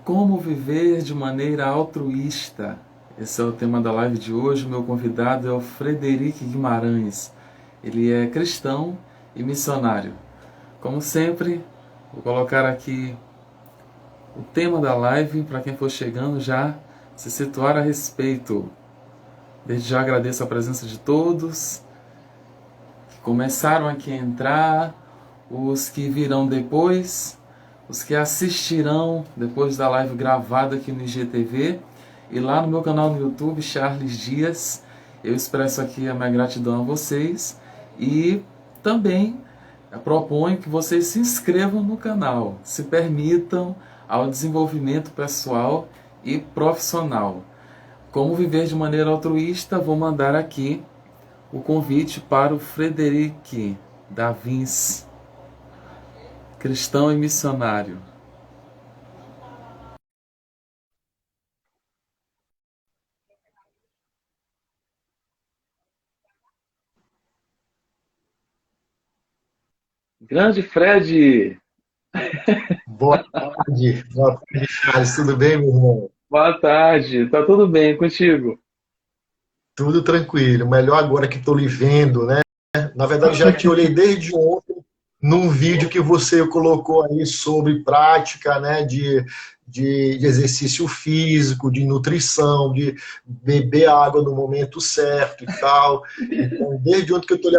Como viver de maneira altruísta? Esse é o tema da live de hoje. O meu convidado é o Frederico Guimarães. Ele é cristão e missionário. Como sempre, vou colocar aqui o tema da live para quem for chegando já se situar a respeito. Desde já agradeço a presença de todos que começaram aqui a entrar, os que virão depois, os que assistirão depois da live gravada aqui no IGTV e lá no meu canal no YouTube, Charles Dias. Eu expresso aqui a minha gratidão a vocês e também proponho que vocês se inscrevam no canal, se permitam ao desenvolvimento pessoal e profissional. Como viver de maneira altruísta, vou mandar aqui o convite para o Frederico Davins, cristão e missionário. Grande Fred! Boa tarde, Charles. Tudo bem, meu irmão? Boa tarde, tá tudo bem contigo? Tudo tranquilo. Melhor agora que estou lhe vendo, né? Na verdade, já te olhei desde ontem num vídeo que você colocou aí sobre prática, né, de exercício físico, de nutrição, de beber água no momento certo e tal. Então, desde ontem que eu estou lhe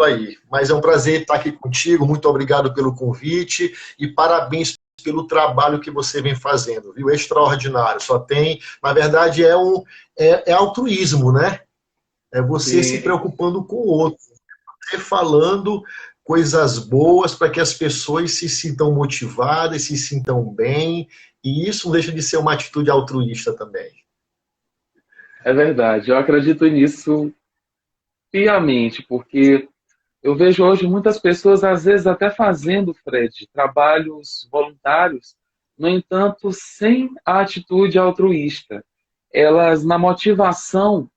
aí. Mas é um prazer estar aqui contigo. Muito obrigado pelo convite e parabéns pelo trabalho que você vem fazendo, viu? Extraordinário. Só tem, na verdade, é altruísmo, né? É você se Sim, preocupando com o outro, você falando coisas boas para que as pessoas se sintam motivadas, se sintam bem, e isso não deixa de ser uma atitude altruísta também. é verdade. Eu acredito nisso piamente, porque eu vejo hoje muitas pessoas, às vezes, até fazendo, Fred, trabalhos voluntários, no entanto, sem a atitude altruísta. Elas, na motivação,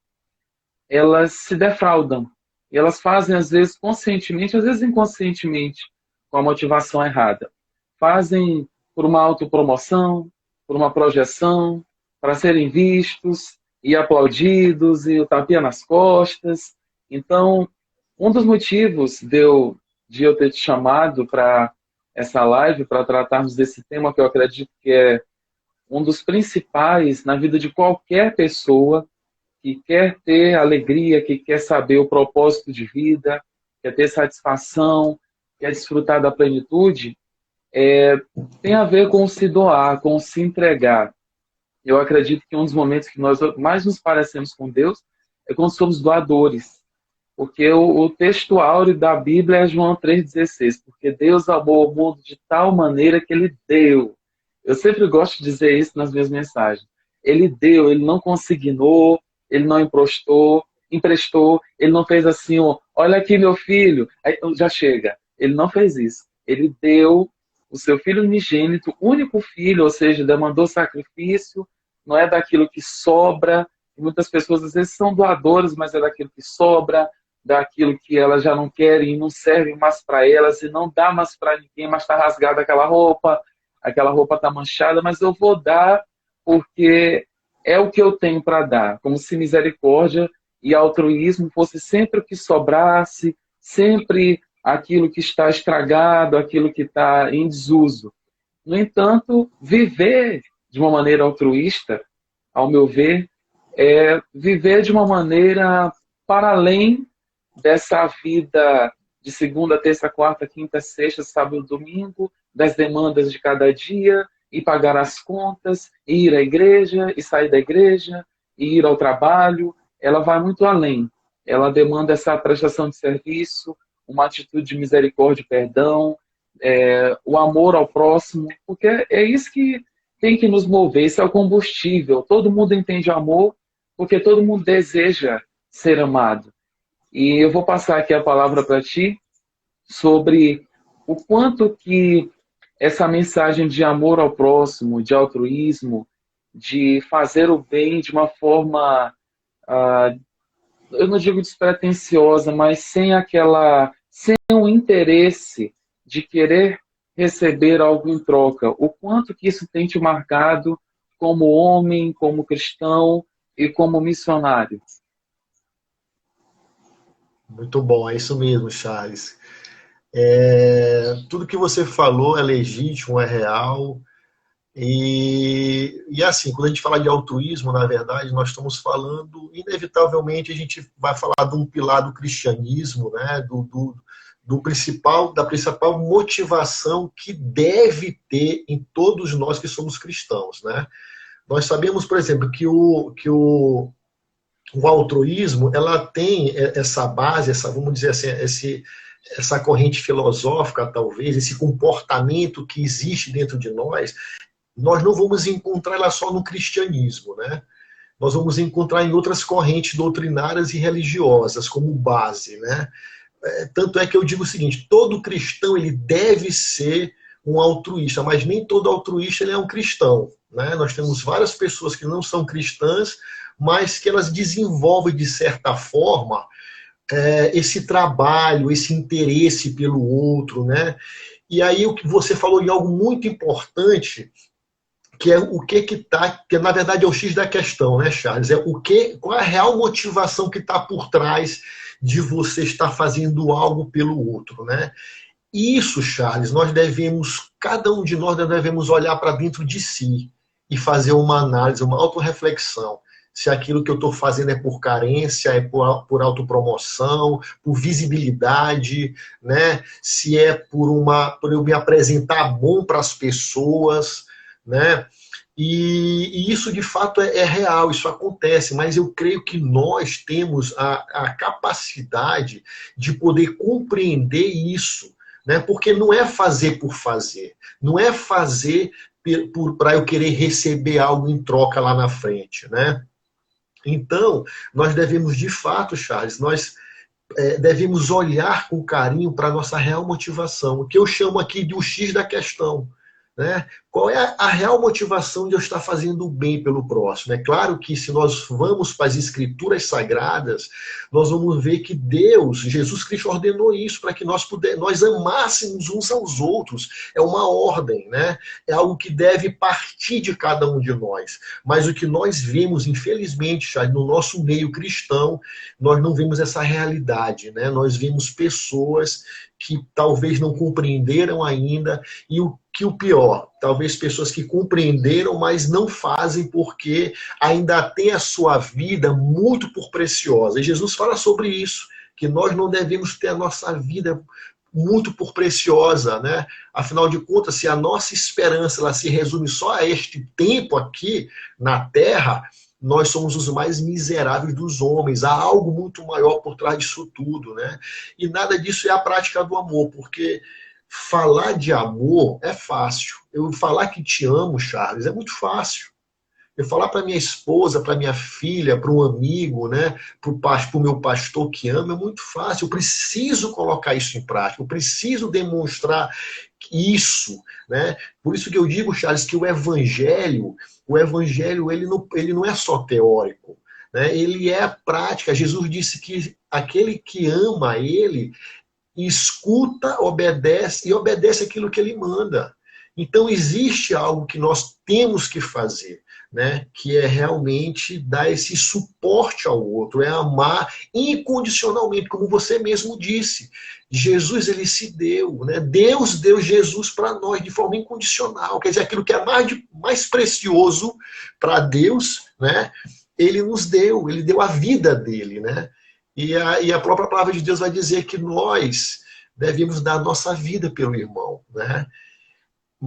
elas se defraudam. E elas fazem, às vezes, conscientemente, às vezes inconscientemente, com a motivação errada. Fazem por uma autopromoção, por uma projeção, para serem vistos e aplaudidos e o tapinha nas costas. Então, um dos motivos de eu ter te chamado para essa live, para tratarmos desse tema que eu acredito que é um dos principais na vida de qualquer pessoa que quer ter alegria, que quer saber o propósito de vida, quer ter satisfação, quer desfrutar da plenitude, tem a ver com se doar, com se entregar. Eu acredito que um dos momentos que nós mais nos parecemos com Deus é quando somos doadores. Porque o texto áureo da Bíblia é João 3,16. Porque Deus amou o mundo de tal maneira que Ele deu. Eu sempre gosto de dizer isso nas minhas mensagens. Ele deu, Ele não consignou, Ele não emprestou, Ele não fez assim, ó, olha aqui meu filho, aí já chega. Ele não fez isso. Ele deu o seu filho unigênito, único filho, ou seja, demandou sacrifício, não é daquilo que sobra. Muitas pessoas às vezes são doadoras, mas é daquilo que sobra, daquilo que elas já não querem e não serve mais para elas e não dá mais para ninguém, mas está rasgada aquela roupa está manchada, mas eu vou dar porque é o que eu tenho para dar, como se misericórdia e altruísmo fosse sempre o que sobrasse, sempre aquilo que está estragado, aquilo que está em desuso. No entanto, viver de uma maneira altruísta, ao meu ver, é viver de uma maneira para além dessa vida de segunda, terça, quarta, quinta, sexta, sábado, domingo, das demandas de cada dia, e pagar as contas, e ir à igreja, e sair da igreja, e ir ao trabalho. Ela vai muito além. Ela demanda essa prestação de serviço, uma atitude de misericórdia e perdão, o amor ao próximo, porque é isso que tem que nos mover, esse é o combustível. Todo mundo entende amor, porque todo mundo deseja ser amado. E eu vou passar aqui a palavra para ti sobre o quanto que essa mensagem de amor ao próximo, de altruísmo, de fazer o bem de uma forma, ah, eu não digo despretensiosa, mas sem um interesse de querer receber algo em troca. O quanto que isso tem te marcado como homem, como cristão e como missionário? Muito bom, é isso mesmo, Charles. Tudo que você falou é legítimo, é real. E assim, quando a gente fala de altruísmo, na verdade, nós estamos falando, inevitavelmente, a gente vai falar de um pilar do cristianismo, né? Da principal motivação que deve ter em todos nós que somos cristãos, né? Nós sabemos, por exemplo, o altruísmo, ela tem essa base, vamos dizer assim, essa corrente filosófica, talvez, esse comportamento que existe dentro de nós não vamos encontrar ela só no cristianismo, né? Nós vamos encontrar em outras correntes doutrinárias e religiosas como base, né? Tanto é que eu digo o seguinte: todo cristão ele deve ser um altruísta, mas nem todo altruísta ele é um cristão, né? Nós temos várias pessoas que não são cristãs, mas que elas desenvolvem de certa forma esse trabalho, esse interesse pelo outro, né? E aí o que você falou em algo muito importante, que é o que tá, que na verdade é o X da questão, né, Charles? Qual é a real motivação que está por trás de você estar fazendo algo pelo outro, né? Isso, Charles, cada um de nós devemos olhar para dentro de si e fazer uma análise, uma autorreflexão. Se aquilo que eu estou fazendo é por carência, é por autopromoção, por visibilidade, né? Se é por eu me apresentar bom para as pessoas, né? E isso de fato é real, isso acontece, mas eu creio que nós temos a capacidade de poder compreender isso, né? Porque não é fazer por fazer, não é fazer para eu querer receber algo em troca lá na frente, né? Então, nós devemos de fato, Charles, devemos olhar com carinho para a nossa real motivação, o que eu chamo aqui de o X da questão, né? Qual é a real motivação de eu estar fazendo o bem pelo próximo? É claro que se nós vamos para as escrituras sagradas, nós vamos ver que Deus, Jesus Cristo ordenou isso para que nós amássemos uns aos outros. É uma ordem, né? É algo que deve partir de cada um de nós. Mas o que nós vemos, infelizmente, no nosso meio cristão, nós não vemos essa realidade, né? Nós vemos pessoas que talvez não compreenderam ainda, e o pior, talvez pessoas que compreenderam, mas não fazem porque ainda tem a sua vida muito por preciosa. E Jesus fala sobre isso, que nós não devemos ter a nossa vida muito por preciosa, né? Afinal de contas, se a nossa esperança ela se resume só a este tempo aqui na Terra, nós somos os mais miseráveis dos homens. Há algo muito maior por trás disso tudo, né? E nada disso é a prática do amor, porque falar de amor é fácil. Eu falar que te amo, Charles, é muito fácil. Eu falar para minha esposa, para minha filha, para um amigo, né, para o meu pastor que ama, é muito fácil. Eu preciso colocar isso em prática, eu preciso demonstrar isso, né? Por isso que eu digo, Charles, que o evangelho ele não é só teórico, né? Ele é a prática. Jesus disse que aquele que ama ele escuta, obedece e obedece aquilo que ele manda. Então existe algo que nós temos que fazer, né? Que é realmente dar esse suporte ao outro, é amar incondicionalmente, como você mesmo disse. Jesus, ele se deu, né? Deus deu Jesus para nós de forma incondicional, quer dizer, aquilo que é mais precioso para Deus, né? Ele deu a vida dele, né? E a própria palavra de Deus vai dizer que nós devemos dar a nossa vida pelo irmão, né?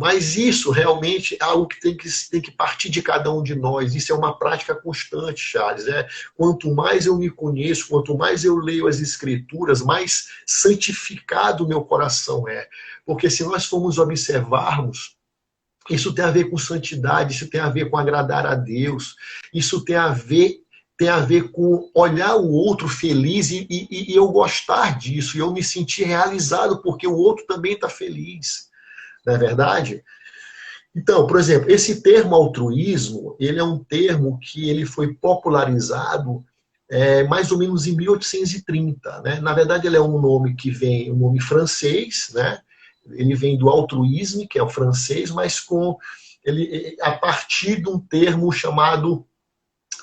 Mas isso realmente é algo que tem que partir de cada um de nós. Isso é uma prática constante, Charles. Quanto mais eu me conheço, quanto mais eu leio as Escrituras, mais santificado o meu coração é. Porque se nós formos observarmos, isso tem a ver com santidade, isso tem a ver com agradar a Deus, isso tem a ver com olhar o outro feliz e eu gostar disso, e eu me sentir realizado porque o outro também está feliz. Não é verdade? Então, por exemplo, esse termo altruísmo, ele é um termo que ele foi popularizado mais ou menos em 1830. Né? Na verdade, ele é um nome que vem, um nome francês, né? Ele vem do altruisme, que é o francês, mas a partir de um termo chamado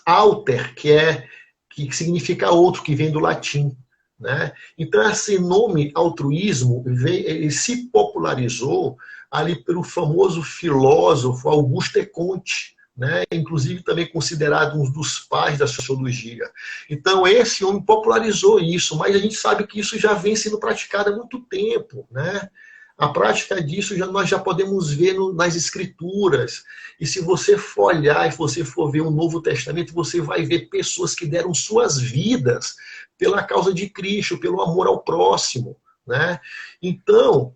alter, que significa outro, que vem do latim. Né? Então, esse nome altruísmo ele se popularizou ali pelo famoso filósofo Auguste Comte, né? Inclusive também considerado um dos pais da sociologia. Então, esse homem popularizou isso, mas a gente sabe que isso já vem sendo praticado há muito tempo. Né? A prática disso nós já podemos ver nas Escrituras. E se você for olhar e você for ver o Novo Testamento, você vai ver pessoas que deram suas vidas pela causa de Cristo, pelo amor ao próximo. Né? Então,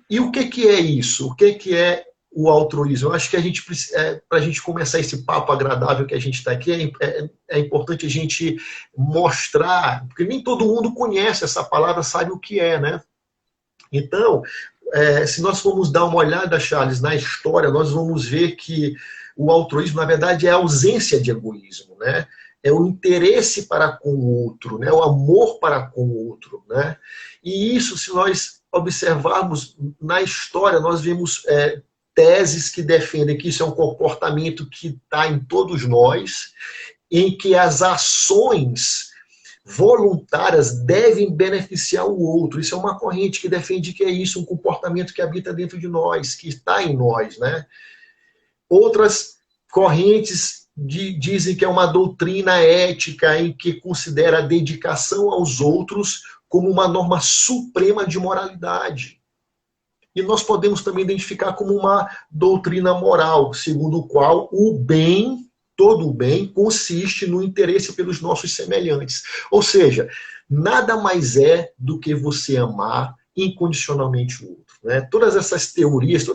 e o que é isso? O que é o altruísmo? Eu acho que para a gente começar esse papo agradável que a gente está aqui, é importante a gente mostrar, porque nem todo mundo conhece essa palavra, sabe o que é, né? Então, se nós formos dar uma olhada, Charles, na história, nós vamos ver que o altruísmo, na verdade, é a ausência de egoísmo, né? É o interesse para com o outro, né? O amor para com o outro, né? E isso, se nós observarmos na história, nós vemos teses que defendem que isso é um comportamento que está em todos nós, em que as ações voluntárias devem beneficiar o outro. Isso é uma corrente que defende que é isso, um comportamento que habita dentro de nós, que está em nós, né? Outras correntes dizem que é uma doutrina ética em que considera a dedicação aos outros como uma norma suprema de moralidade. E nós podemos também identificar como uma doutrina moral, segundo o qual todo o bem consiste no interesse pelos nossos semelhantes. Ou seja, nada mais é do que você amar incondicionalmente o outro. Né? Todas essas teorias,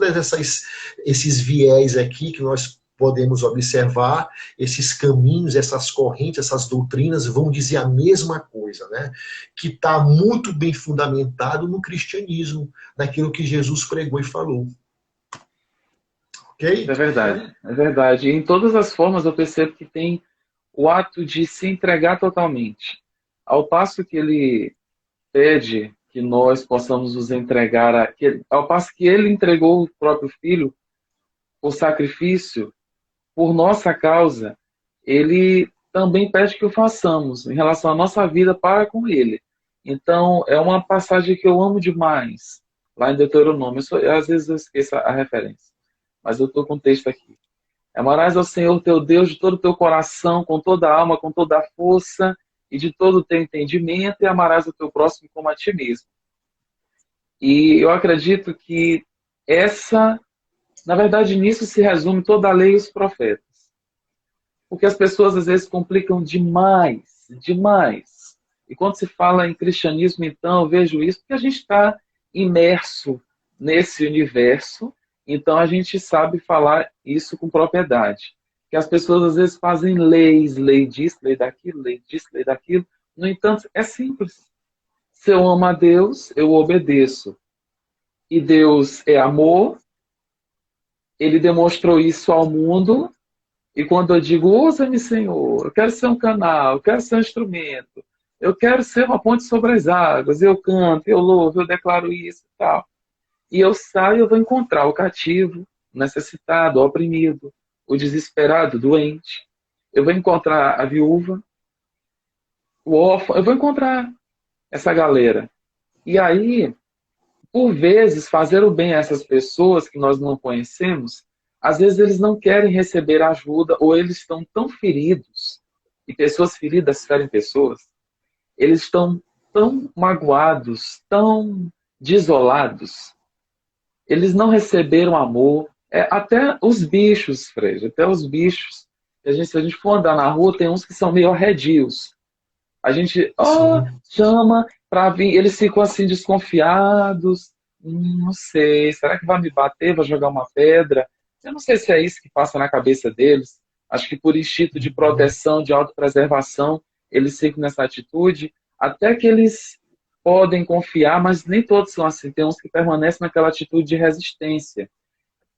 esses viés aqui que nós podemos observar, esses caminhos, essas correntes, essas doutrinas vão dizer a mesma coisa, né? Que está muito bem fundamentado no cristianismo, naquilo que Jesus pregou e falou. Okay? É verdade, é verdade. E em todas as formas eu percebo que tem o ato de se entregar totalmente. Ao passo que ele pede que nós possamos nos entregar, ao passo que ele entregou o próprio filho por sacrifício, por nossa causa, ele também pede que o façamos em relação à nossa vida para com ele. Então, é uma passagem que eu amo demais, lá em Deuteronômio. Às vezes eu esqueço a referência, mas eu estou com o texto aqui. Amarás ao Senhor teu Deus de todo o teu coração, com toda a alma, com toda a força e de todo o teu entendimento, e amarás o teu próximo como a ti mesmo. E eu acredito que na verdade, nisso se resume toda a lei e os profetas. Porque as pessoas às vezes complicam demais, demais. E quando se fala em cristianismo, então, eu vejo isso porque a gente está imerso nesse universo, então a gente sabe falar isso com propriedade. Que as pessoas às vezes fazem leis, lei disso, lei daquilo, lei disso, lei daquilo. No entanto, é simples. Se eu amo a Deus, eu obedeço. E Deus é amor, ele demonstrou isso ao mundo, e quando eu digo, usa-me, Senhor, eu quero ser um canal, eu quero ser um instrumento, eu quero ser uma ponte sobre as águas, eu canto, eu louvo, eu declaro isso e tal. E eu saio, eu vou encontrar o cativo, o necessitado, o oprimido, o desesperado, o doente. Eu vou encontrar a viúva, o órfão, eu vou encontrar essa galera. E aí, por vezes, fazer o bem a essas pessoas que nós não conhecemos, às vezes eles não querem receber ajuda ou eles estão tão feridos, e pessoas feridas ferem pessoas, eles estão tão magoados, tão desolados, eles não receberam amor. Até os bichos, Frei, até os bichos, se a gente for andar na rua, tem uns que são meio arredios. A gente chama para vir, eles ficam assim desconfiados, não sei, será que vai me bater, vai jogar uma pedra? Eu não sei se é isso que passa na cabeça deles. Acho que por instinto de proteção, de autopreservação, eles ficam nessa atitude, até que eles podem confiar, mas nem todos são assim. Tem uns que permanecem naquela atitude de resistência.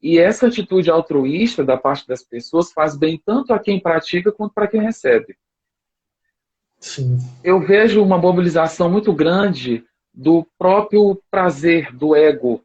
E essa atitude altruísta da parte das pessoas faz bem tanto a quem pratica quanto para quem recebe. Sim. Eu vejo uma mobilização muito grande do próprio prazer, do ego.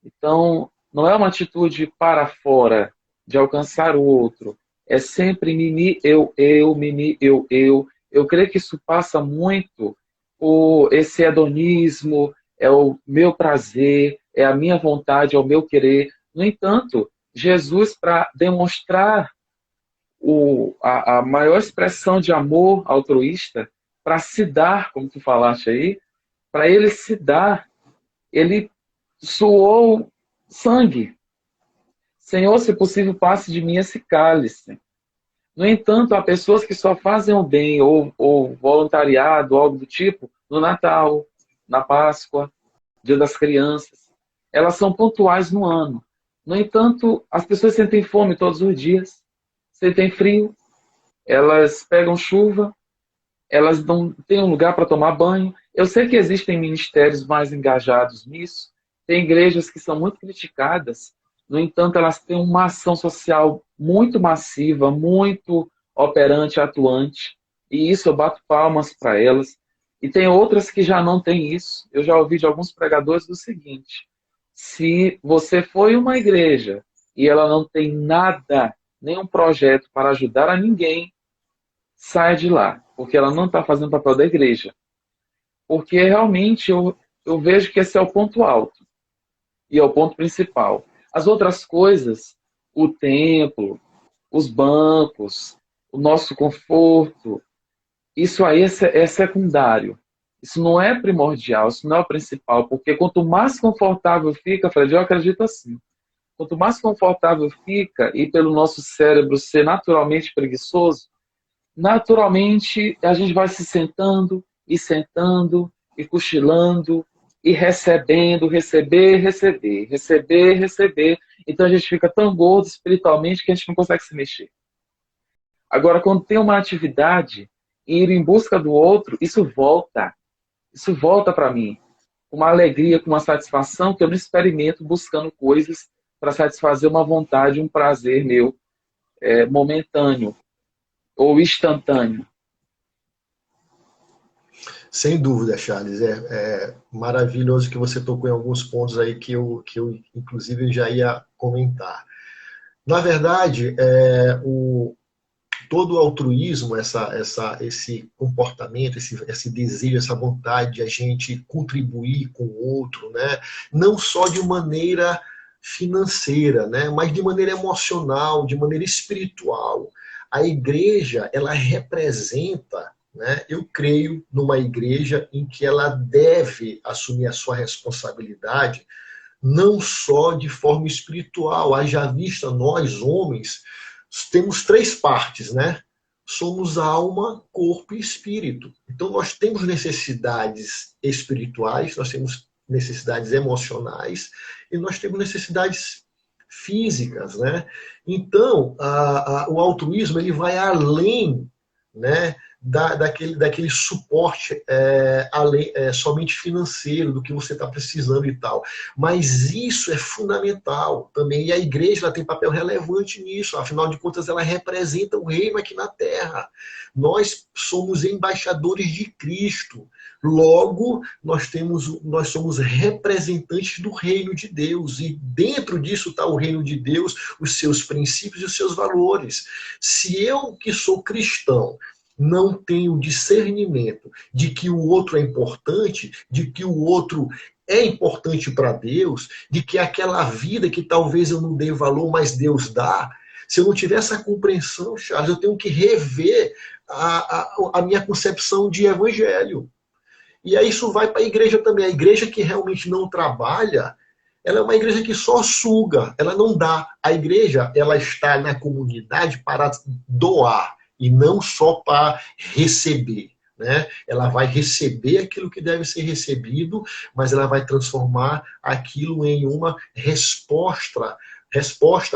Então, não é uma atitude para fora, de alcançar o outro. É sempre mimi, eu, mimi, eu. Eu creio que isso passa muito por esse hedonismo, é o meu prazer, é a minha vontade, é o meu querer. No entanto, Jesus, para demonstrar a maior expressão de amor altruísta, para se dar, como tu falaste aí, para ele se dar, ele suou sangue. Senhor, se possível, passe de mim esse cálice. No entanto, há pessoas que só fazem o bem, ou voluntariado, algo do tipo, no Natal, na Páscoa, Dia das Crianças. Elas são pontuais no ano. No entanto, as pessoas sentem fome todos os dias, sentem frio, elas pegam chuva, elas não têm um lugar para tomar banho. Eu sei que existem ministérios mais engajados nisso, tem igrejas que são muito criticadas, no entanto, elas têm uma ação social muito massiva, muito operante, atuante, e isso eu bato palmas para elas. E tem outras que já não têm isso. Eu já ouvi de alguns pregadores do seguinte: se você foi uma igreja e ela não tem nada, nenhum projeto para ajudar a ninguém, saia de lá, porque ela não está fazendo o papel da igreja. Porque realmente eu vejo que esse é o ponto alto e é o ponto principal. As outras coisas, o templo, os bancos, o nosso conforto, isso aí é secundário. Isso não é primordial, isso não é o principal, porque quanto mais confortável fica, Fred, eu acredito assim, quanto mais confortável fica, e pelo nosso cérebro ser naturalmente preguiçoso, naturalmente a gente vai se sentando e cochilando e recebendo, receber. Então a gente fica tão gordo espiritualmente que a gente não consegue se mexer. Agora, quando tem uma atividade e ir em busca do outro, isso volta para mim com uma alegria, com uma satisfação que eu não experimento buscando coisas para satisfazer uma vontade, um prazer meu momentâneo ou instantâneo. Sem dúvida, Charles. É maravilhoso que você tocou em alguns pontos aí que eu inclusive, já ia comentar. Na verdade, todo o altruísmo, esse comportamento, esse desejo, essa vontade de a gente contribuir com o outro, né? Não só de maneira financeira, né? Mas de maneira emocional, de maneira espiritual. A igreja, ela representa, né? Eu creio numa igreja em que ela deve assumir a sua responsabilidade, não só de forma espiritual. Haja vista nós, homens, temos três partes, né? Somos alma, corpo e espírito. Então nós temos necessidades espirituais, nós temos necessidades emocionais e nós temos necessidades físicas, né? Então o altruísmo ele vai além, né, daquele suporte somente financeiro, do que você está precisando e tal. Mas isso é fundamental também, e a igreja ela tem papel relevante nisso, afinal de contas ela representa o reino aqui na terra. Nós somos embaixadores de Cristo, logo nós somos representantes do reino de Deus, e dentro disso está o reino de Deus, os seus princípios e os seus valores. Se eu, que sou cristão, não tenho discernimento de que o outro é importante, de que o outro é importante para Deus, de que aquela vida que talvez eu não dê valor, mas Deus dá, se eu não tiver essa compreensão, Charles, eu tenho que rever a minha concepção de evangelho. E aí isso vai para a igreja também. A igreja que realmente não trabalha, ela é uma igreja que só suga, ela não dá. A igreja, ela está na comunidade para doar e não só para receber, né? Ela vai receber aquilo que deve ser recebido, mas ela vai transformar aquilo em uma resposta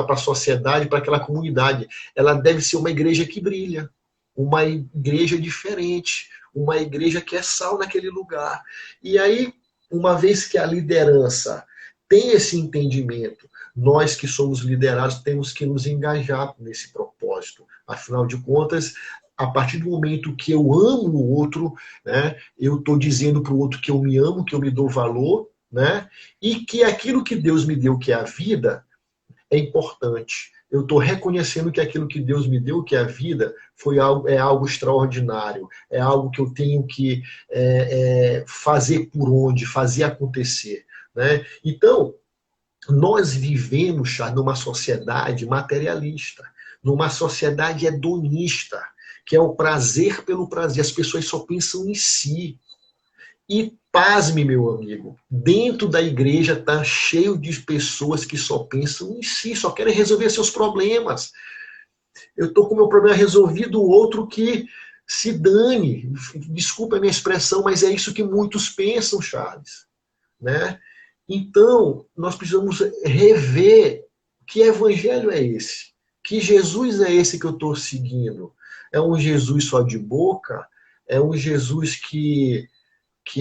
para a sociedade, para aquela comunidade. Ela deve ser uma igreja que brilha, uma igreja diferente, uma igreja que é sal naquele lugar. E aí, uma vez que a liderança tem esse entendimento, nós que somos liderados temos que nos engajar nesse propósito. Afinal de contas, a partir do momento que eu amo o outro, né, eu estou dizendo para o outro que eu me amo, que eu me dou valor, né, e que aquilo que Deus me deu, que é a vida, é importante. Eu estou reconhecendo que aquilo que Deus me deu, que é a vida, é algo extraordinário, é algo que eu tenho que fazer por onde, fazer acontecer. Né? Então, nós vivemos, Charles, numa sociedade materialista, numa sociedade hedonista, que é o prazer pelo prazer. As pessoas só pensam em si. E pasme, meu amigo, dentro da igreja está cheio de pessoas que só pensam em si, só querem resolver seus problemas. Eu estou com o meu problema resolvido, o outro que se dane. Desculpa a minha expressão, mas é isso que muitos pensam, Charles. Né? Então, nós precisamos rever que evangelho é esse? Que Jesus é esse que eu estou seguindo? É um Jesus só de boca? É um Jesus que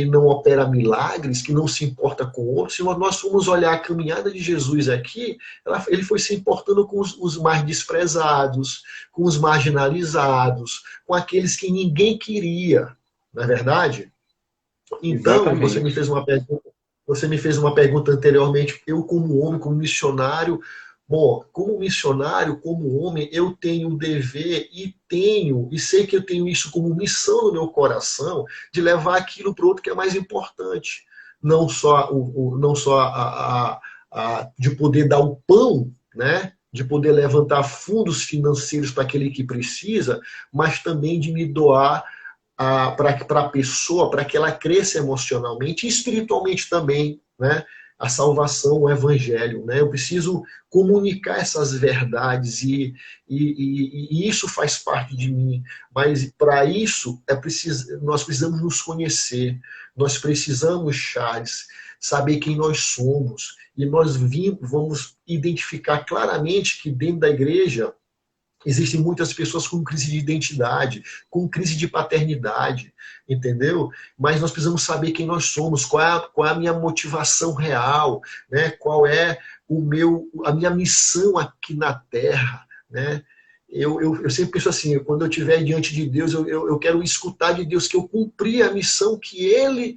não opera milagres, que não se importa com outros? Se nós formos olhar a caminhada de Jesus aqui, ele foi se importando com os mais desprezados, com os marginalizados, com aqueles que ninguém queria, não é verdade? Então, Exatamente. você me fez uma pergunta anteriormente, eu como homem, como missionário, bom, como missionário, como homem, eu tenho um dever e sei que eu tenho isso como missão no meu coração, de levar aquilo para o outro que é mais importante. Não só de poder dar o pão, né? De poder levantar fundos financeiros para aquele que precisa, mas também de me doar para a pessoa, para que ela cresça emocionalmente e espiritualmente também, né? A salvação, o evangelho, né? Eu preciso comunicar essas verdades e isso faz parte de mim, mas para isso nós precisamos nos conhecer, nós precisamos, Charles, saber quem nós somos e vamos identificar claramente que dentro da igreja existem muitas pessoas com crise de identidade, com crise de paternidade, entendeu? Mas nós precisamos saber quem nós somos, qual é a minha motivação real, né? Qual é a minha missão aqui na Terra, né? Eu sempre penso assim, quando eu estiver diante de Deus, eu quero escutar de Deus que eu cumpri a missão que Ele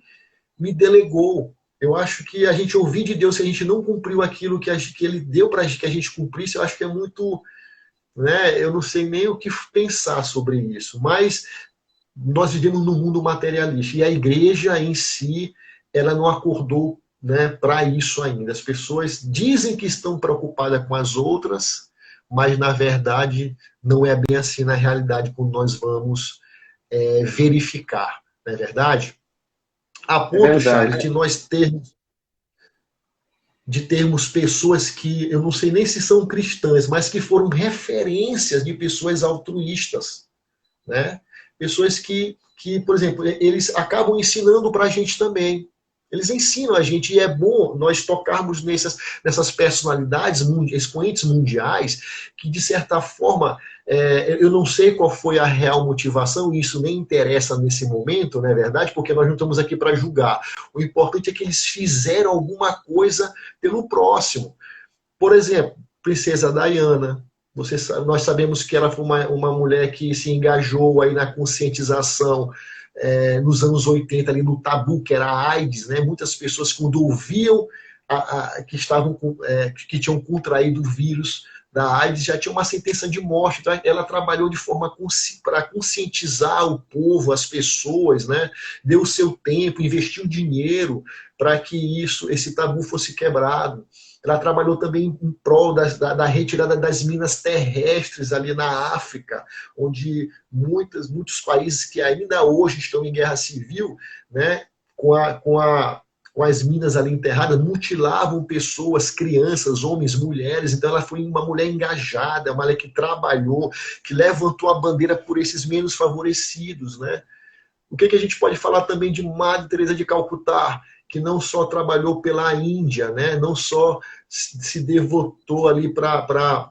me delegou. Eu acho que a gente ouvir de Deus que a gente não cumpriu aquilo que Ele deu para que a gente cumprisse, eu acho que é muito... Né? Eu não sei nem o que pensar sobre isso, mas nós vivemos num mundo materialista e a igreja em si, ela não acordou, né, para isso ainda. As pessoas dizem que estão preocupadas com as outras, mas na verdade não é bem assim na realidade quando nós vamos verificar, não é verdade? A É ponto, Charles, verdade. de termos pessoas que, eu não sei nem se são cristãs, mas que foram referências de pessoas altruístas, né? Pessoas por exemplo, eles acabam ensinando para a gente também. Eles ensinam a gente, e é bom nós tocarmos nessas personalidades, expoentes mundiais, que de certa forma, eu não sei qual foi a real motivação, e isso nem interessa nesse momento, não é verdade? Porque nós não estamos aqui para julgar. O importante é que eles fizeram alguma coisa pelo próximo. Por exemplo, Princesa Diana. Nós sabemos que ela foi uma mulher que se engajou aí na conscientização nos anos 80, ali no tabu, que era a AIDS, né? Muitas pessoas, quando ouviam que tinham contraído o vírus da AIDS, já tinha uma sentença de morte. Então, ela trabalhou de forma para conscientizar o povo, as pessoas, né? Deu o seu tempo, investiu dinheiro para que esse tabu fosse quebrado. Ela trabalhou também em prol da retirada das minas terrestres ali na África, onde muitos países que ainda hoje estão em guerra civil, né, com as minas ali enterradas, mutilavam pessoas, crianças, homens, mulheres. Então ela foi uma mulher engajada, uma mulher que trabalhou, que levantou a bandeira por esses menos favorecidos, né? O que a gente pode falar também de Madre Teresa de Calcutá, que não só trabalhou pela Índia, né? Não só se devotou ali para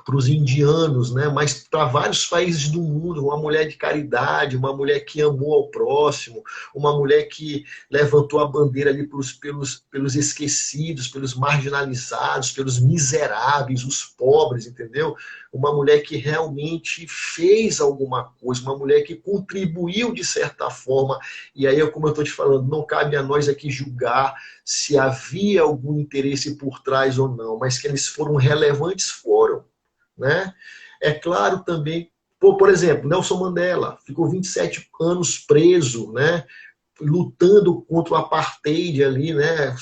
para os indianos, né? Mas para vários países do mundo, uma mulher de caridade, uma mulher que amou ao próximo, uma mulher que levantou a bandeira ali pelos esquecidos, pelos marginalizados, pelos miseráveis, os pobres, entendeu? Uma mulher que realmente fez alguma coisa, uma mulher que contribuiu de certa forma. E aí, como eu estou te falando, não cabe a nós aqui julgar se havia algum interesse por trás ou não, mas que eles foram relevantes, foram, né? É claro também, por exemplo, Nelson Mandela ficou 27 anos preso, né? Lutando contra o apartheid ali, né?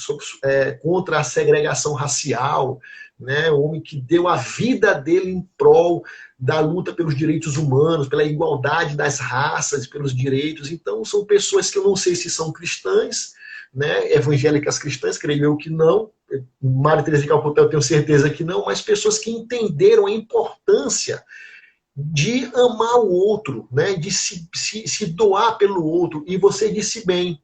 Contra a segregação racial, né? O homem que deu a vida dele em prol da luta pelos direitos humanos, pela igualdade das raças, pelos direitos. Então, são pessoas que eu não sei se são cristãs, né? Evangélicas cristãs, creio eu que não. Maria Teresa de Calcutá, eu tenho certeza que não, mas pessoas que entenderam a importância de amar o outro, né? De se doar pelo outro. E você disse bem,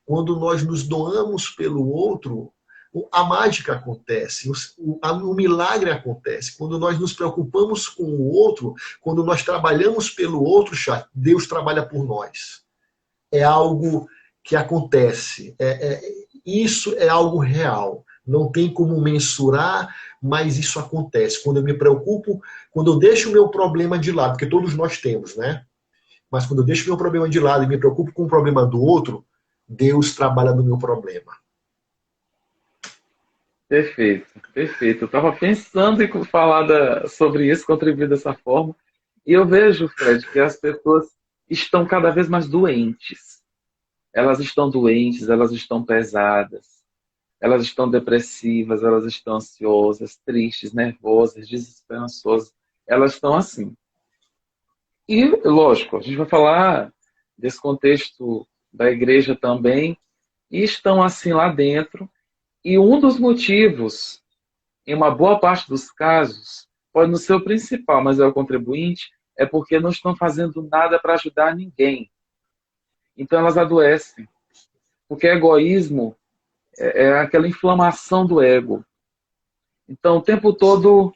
quando nós nos doamos pelo outro, a mágica acontece, o milagre acontece. Quando nós nos preocupamos com o outro, quando nós trabalhamos pelo outro, Deus trabalha por nós. É algo que acontece. Isso é algo real. Não tem como mensurar, mas isso acontece. Quando eu me preocupo, quando eu deixo o meu problema de lado, porque todos nós temos, né? Mas quando eu deixo o meu problema de lado e me preocupo com o problema do outro, Deus trabalha no meu problema. Perfeito, perfeito. Eu estava pensando em falar sobre isso, contribuir dessa forma, e eu vejo, Fred, que as pessoas estão cada vez mais doentes. Elas estão doentes, elas estão pesadas, elas estão depressivas, elas estão ansiosas, tristes, nervosas, desesperançosas. Elas estão assim. E, lógico, a gente vai falar desse contexto da igreja também, e estão assim lá dentro. E um dos motivos, em uma boa parte dos casos, pode não ser o principal, mas é o contribuinte, é porque não estão fazendo nada para ajudar ninguém. Então elas adoecem. Porque egoísmo é aquela inflamação do ego. Então, o tempo todo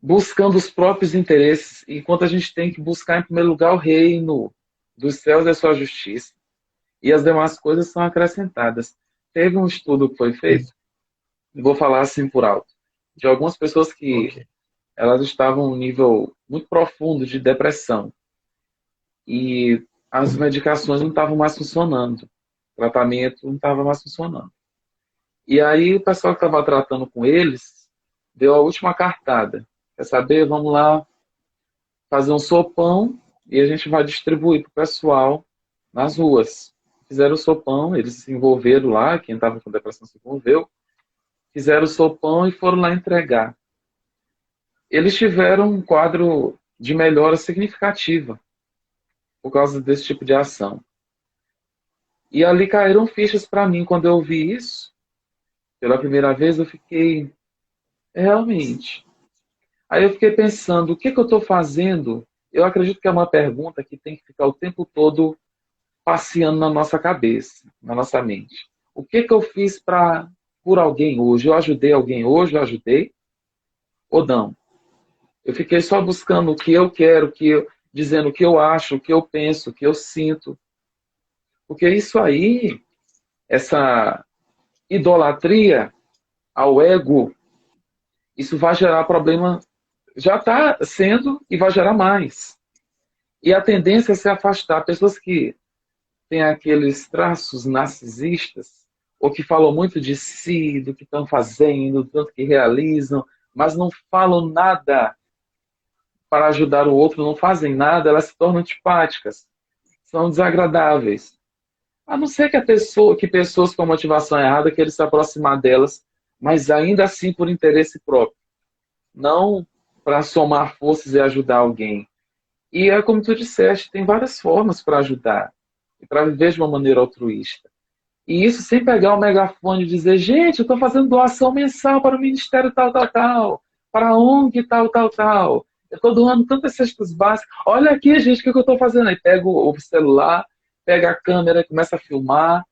buscando os próprios interesses, enquanto a gente tem que buscar, em primeiro lugar, o reino dos céus e a sua justiça. E as demais coisas são acrescentadas. Teve um estudo que foi feito, vou falar assim por alto, de algumas pessoas que elas estavam em um nível muito profundo de depressão. E as medicações não estavam mais funcionando. O tratamento não estava mais funcionando. E aí o pessoal que estava tratando com eles deu a última cartada. Quer saber? Vamos lá fazer um sopão e a gente vai distribuir para o pessoal nas ruas. Fizeram o sopão, eles se envolveram lá, quem estava com depressão se envolveu, fizeram o sopão e foram lá entregar. Eles tiveram um quadro de melhora significativa por causa desse tipo de ação. E ali caíram fichas para mim quando eu vi isso. Pela primeira vez eu fiquei, realmente. Aí eu fiquei pensando, o que eu estou fazendo? Eu acredito que é uma pergunta que tem que ficar o tempo todo passeando na nossa cabeça, na nossa mente. O que eu fiz por alguém hoje? Eu ajudei alguém hoje? Eu ajudei? Ou não? Eu fiquei só buscando o que eu quero, dizendo o que eu acho, o que eu penso, o que eu sinto. Porque isso aí, essa idolatria ao ego, isso vai gerar problema, já está sendo e vai gerar mais. E a tendência é se afastar. Pessoas que têm aqueles traços narcisistas, ou que falam muito de si, do que estão fazendo, do tanto que realizam, mas não falam nada para ajudar o outro, não fazem nada, elas se tornam antipáticas, são desagradáveis. A não ser que pessoas com motivação errada queiram se aproximar delas, mas ainda assim por interesse próprio. Não para somar forças e ajudar alguém. E é como tu disseste, tem várias formas para ajudar. E para viver de uma maneira altruísta. E isso sem pegar o megafone e dizer, gente, eu estou fazendo doação mensal para o Ministério tal, tal, tal, para a ONG tal, tal, tal. Eu estou doando tantas cestas básicas. Olha aqui, gente, o que eu estou fazendo? Aí pega o celular, pega a câmera, começa a filmar.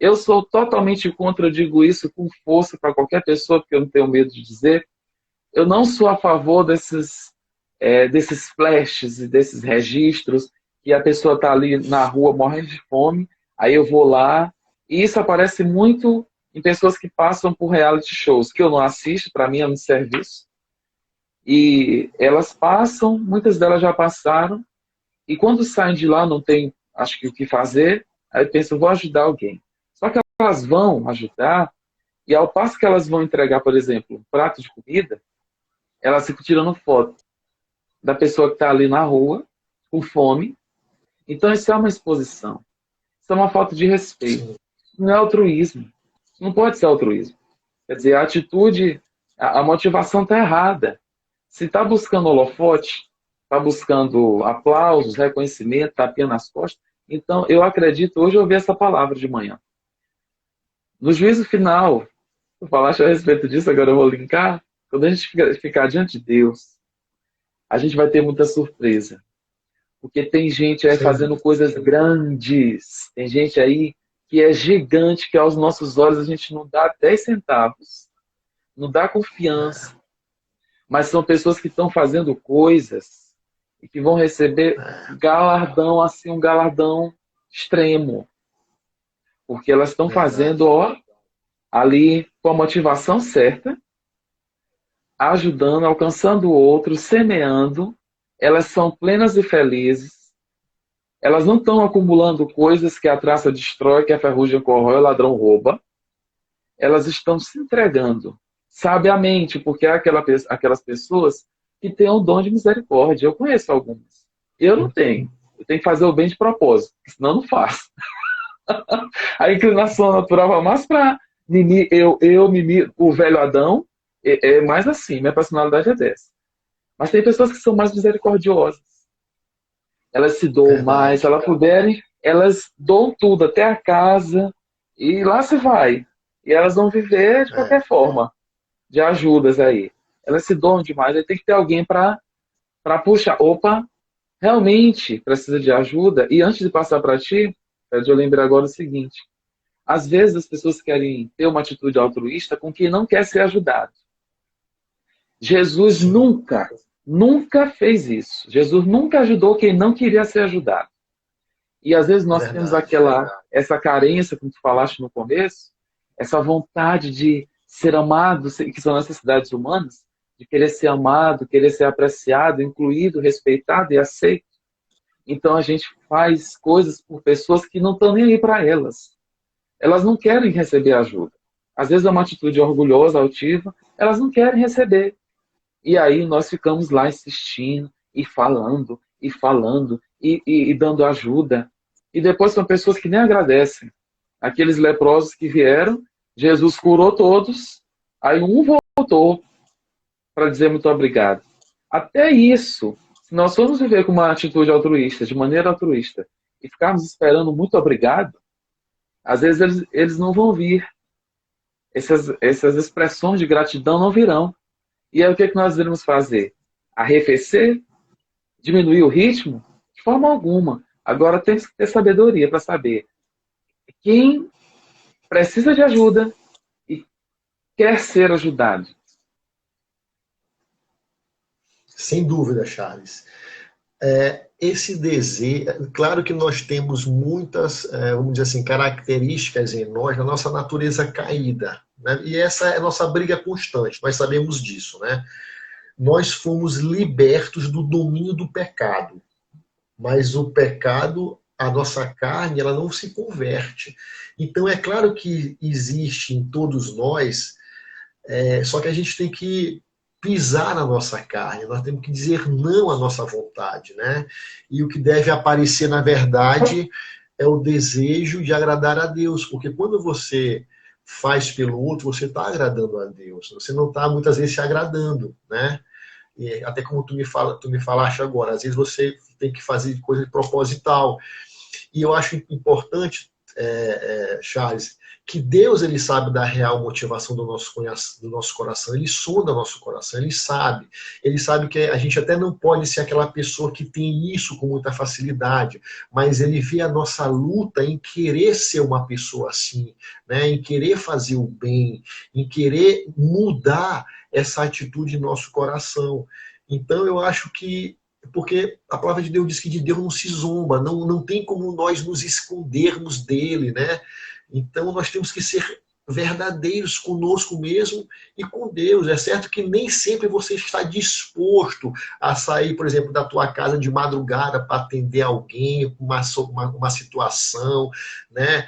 Eu sou totalmente contra, eu digo isso com força para qualquer pessoa, porque eu não tenho medo de dizer. eu não sou a favor desses flashes e desses registros que a pessoa está ali na rua morrendo de fome, aí eu vou lá, e isso aparece muito em pessoas que passam por reality shows, que eu não assisto, para mim é um serviço, e elas passam, muitas delas já passaram, e quando saem de lá não tem, acho que o que fazer, aí pensam, vou ajudar alguém. Só que elas vão ajudar, e ao passo que elas vão entregar, por exemplo, um prato de comida, elas ficam tirando foto da pessoa que está ali na rua, com fome. Então isso é uma exposição. Isso é uma falta de respeito. Não é altruísmo. Não pode ser altruísmo. Quer dizer, a atitude, a motivação está errada. Se está buscando holofote, está buscando aplausos, reconhecimento, tapinha nas costas, então eu acredito, hoje eu ouvi essa palavra de manhã. No juízo final, eu falaste a respeito disso, agora eu vou linkar, quando a gente ficar diante de Deus, a gente vai ter muita surpresa. Porque tem gente aí fazendo coisas grandes, tem gente aí que é gigante, que aos nossos olhos a gente não dá 10 centavos, não dá confiança, mas são pessoas que estão fazendo coisas e que vão receber galardão, assim, um galardão extremo. Porque elas estão fazendo, ó, ali com a motivação certa, ajudando, alcançando o outro, semeando, elas são plenas e felizes, elas não estão acumulando coisas que a traça destrói, que a ferrugem corrói, o ladrão rouba, elas estão se entregando sabiamente, porque é aquelas pessoas que têm o dom de misericórdia. Eu conheço algumas. Eu não tenho. Eu tenho que fazer o bem de propósito, senão eu não faço. A inclinação natural vai mais para mimi, mimi, o velho Adão, é mais assim, minha personalidade é dessa. Mas tem pessoas que são mais misericordiosas. Elas se doam mais, se elas puderem, elas doam tudo, até a casa, e lá se vai. E elas vão viver de qualquer forma, de ajudas aí. Elas se doam demais, aí tem que ter alguém para puxar. Opa, realmente precisa de ajuda. E antes de passar para ti, eu lembro agora o seguinte. Às vezes as pessoas querem ter uma atitude altruísta com quem não quer ser ajudado. Jesus nunca fez isso. Jesus nunca ajudou quem não queria ser ajudado. E às vezes nós temos essa carência, como tu falaste no começo, essa vontade de ser amado, que são necessidades humanas, de querer ser amado, querer ser apreciado, incluído, respeitado e aceito. Então a gente faz coisas por pessoas que não estão nem aí para elas. Elas não querem receber ajuda. Às vezes é uma atitude orgulhosa, altiva, elas não querem receber. E aí nós ficamos lá insistindo, e falando, e dando ajuda. E depois são pessoas que nem agradecem. Aqueles leprosos que vieram, Jesus curou todos, aí um voltou para dizer muito obrigado. Até isso, se nós formos viver com uma atitude altruísta, de maneira altruísta, e ficarmos esperando muito obrigado, às vezes eles não vão vir. Essas expressões de gratidão não virão. E aí o que nós devemos fazer? Arrefecer? Diminuir o ritmo? De forma alguma. Agora temos que ter sabedoria para saber quem precisa de ajuda e quer ser ajudado. Sem dúvida, Charles. Esse desejo, claro que nós temos muitas, vamos dizer assim, características em nós, na nossa natureza caída, né? E essa é a nossa briga constante, nós sabemos disso, né? Nós fomos libertos do domínio do pecado, mas o pecado, a nossa carne, ela não se converte. Então é claro que existe em todos nós, só que a gente tem que pisar na nossa carne, nós temos que dizer não à nossa vontade, né? E o que deve aparecer, na verdade, é o desejo de agradar a Deus, porque quando você faz pelo outro, você está agradando a Deus, você não está muitas vezes se agradando, né? E até como tu me falaste agora, às vezes você tem que fazer coisa proposital. E eu acho importante, Charles, que Deus, ele sabe da real motivação do nosso coração, ele sonda nosso coração, ele sabe que a gente até não pode ser aquela pessoa que tem isso com muita facilidade, mas ele vê a nossa luta em querer ser uma pessoa assim, né? Em querer fazer o bem, em querer mudar essa atitude em nosso coração. Então eu acho que, porque a palavra de Deus diz que de Deus não se zomba, não tem como nós nos escondermos dele, né? Então nós temos que ser verdadeiros conosco mesmo e com Deus. É certo que nem sempre você está disposto a sair, por exemplo, da tua casa de madrugada para atender alguém, uma situação, né?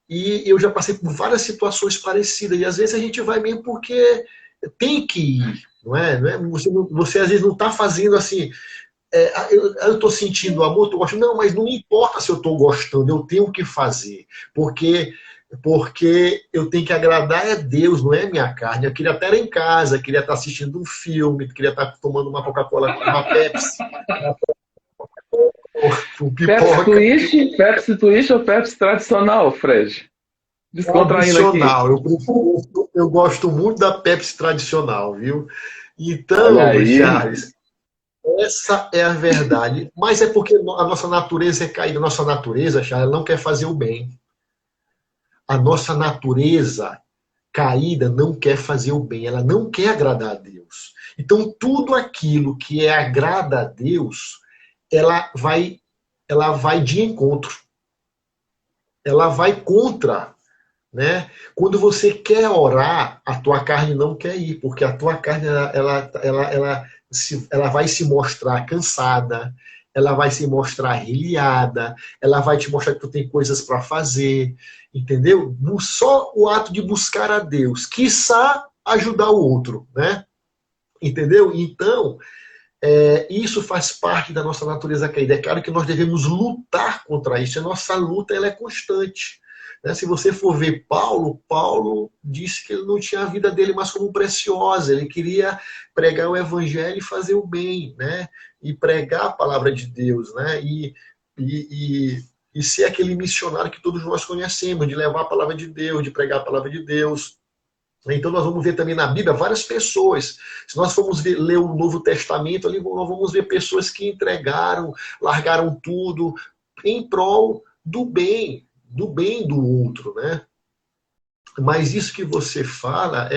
E eu já passei por várias situações parecidas, e às vezes a gente vai mesmo porque tem que ir, não é? Não é? Você às vezes não está fazendo assim, eu estou sentindo amor, estou gostando. Não, mas não importa se eu estou gostando, eu tenho que fazer. Porque eu tenho que agradar a Deus, não é minha carne. Eu queria estar em casa, queria estar assistindo um filme, queria estar tomando uma Coca-Cola, uma Pepsi, um Pepsi pipoca. Twist, Pepsi Twist ou Pepsi tradicional, Fred? Descontraindo aqui. Tradicional. Eu gosto muito da Pepsi tradicional, viu? Olha Então, aí. Charles, essa é a verdade. Mas é porque a nossa natureza é caída. A nossa natureza, Charles, não quer fazer o bem. A nossa natureza caída não quer fazer o bem. Ela não quer agradar a Deus. Então, tudo aquilo que agrada a Deus, ela vai de encontro. Ela vai contra, né? Quando você quer orar, a tua carne não quer ir, porque a tua carne ela vai se mostrar cansada, ela vai se mostrar reliada, ela vai te mostrar que tu tem coisas para fazer, entendeu? Só o ato de buscar a Deus, quiçá ajudar o outro, né? Entendeu? Então, isso faz parte da nossa natureza caída. É claro que nós devemos lutar contra isso. A nossa luta ela é constante. Né? Se você for ver Paulo disse que ele não tinha a vida dele mais como preciosa. Ele queria pregar o evangelho e fazer o bem, né? E pregar a palavra de Deus, né? E ser aquele missionário que todos nós conhecemos, de levar a palavra de Deus, de pregar a palavra de Deus. Então nós vamos ver também na Bíblia várias pessoas. Se nós formos ler o Novo Testamento, ali nós vamos ver pessoas que entregaram, largaram tudo em prol do bem do outro, né? Mas isso que você fala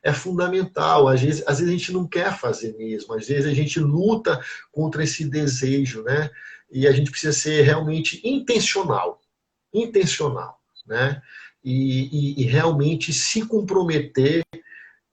é fundamental. Às vezes a gente não quer fazer mesmo, às vezes a gente luta contra esse desejo, né? E a gente precisa ser realmente intencional, né? E realmente se comprometer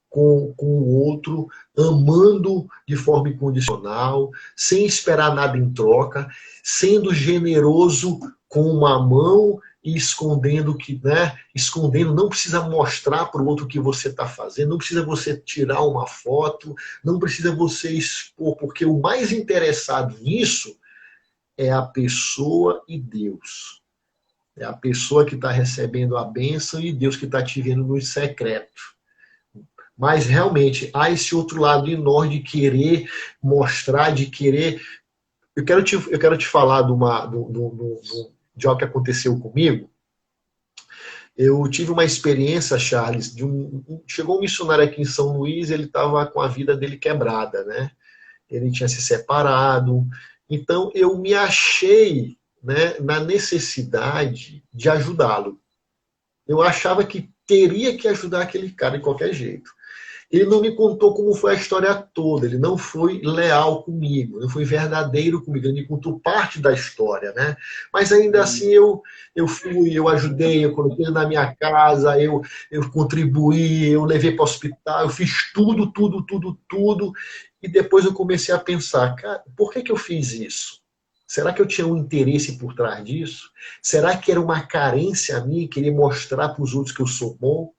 com o outro, amando de forma incondicional, sem esperar nada em troca, sendo generoso com uma mão e escondendo né? Escondendo, não precisa mostrar para o outro o que você está fazendo, não precisa você tirar uma foto, não precisa você expor, porque o mais interessado nisso é a pessoa e Deus. É a pessoa que está recebendo a bênção e Deus que está te vendo no secreto. Mas realmente há esse outro lado em nós de querer mostrar, de querer. Eu quero te falar de algo que aconteceu comigo. Eu tive uma experiência, Charles, chegou um missionário aqui em São Luís, ele estava com a vida dele quebrada, né? Ele tinha se separado. Então eu me achei, né, na necessidade de ajudá-lo. Eu achava que teria que ajudar aquele cara de qualquer jeito. Ele não me contou como foi a história toda, ele não foi leal comigo, não foi verdadeiro comigo, ele me contou parte da história, né? Mas ainda assim eu fui, eu ajudei, eu coloquei ele na minha casa, eu contribuí, eu levei para o hospital, eu fiz tudo, e depois eu comecei a pensar, cara, por que eu fiz isso? Será que eu tinha um interesse por trás disso? Será que era uma carência minha, querer mostrar para os outros que eu sou bom?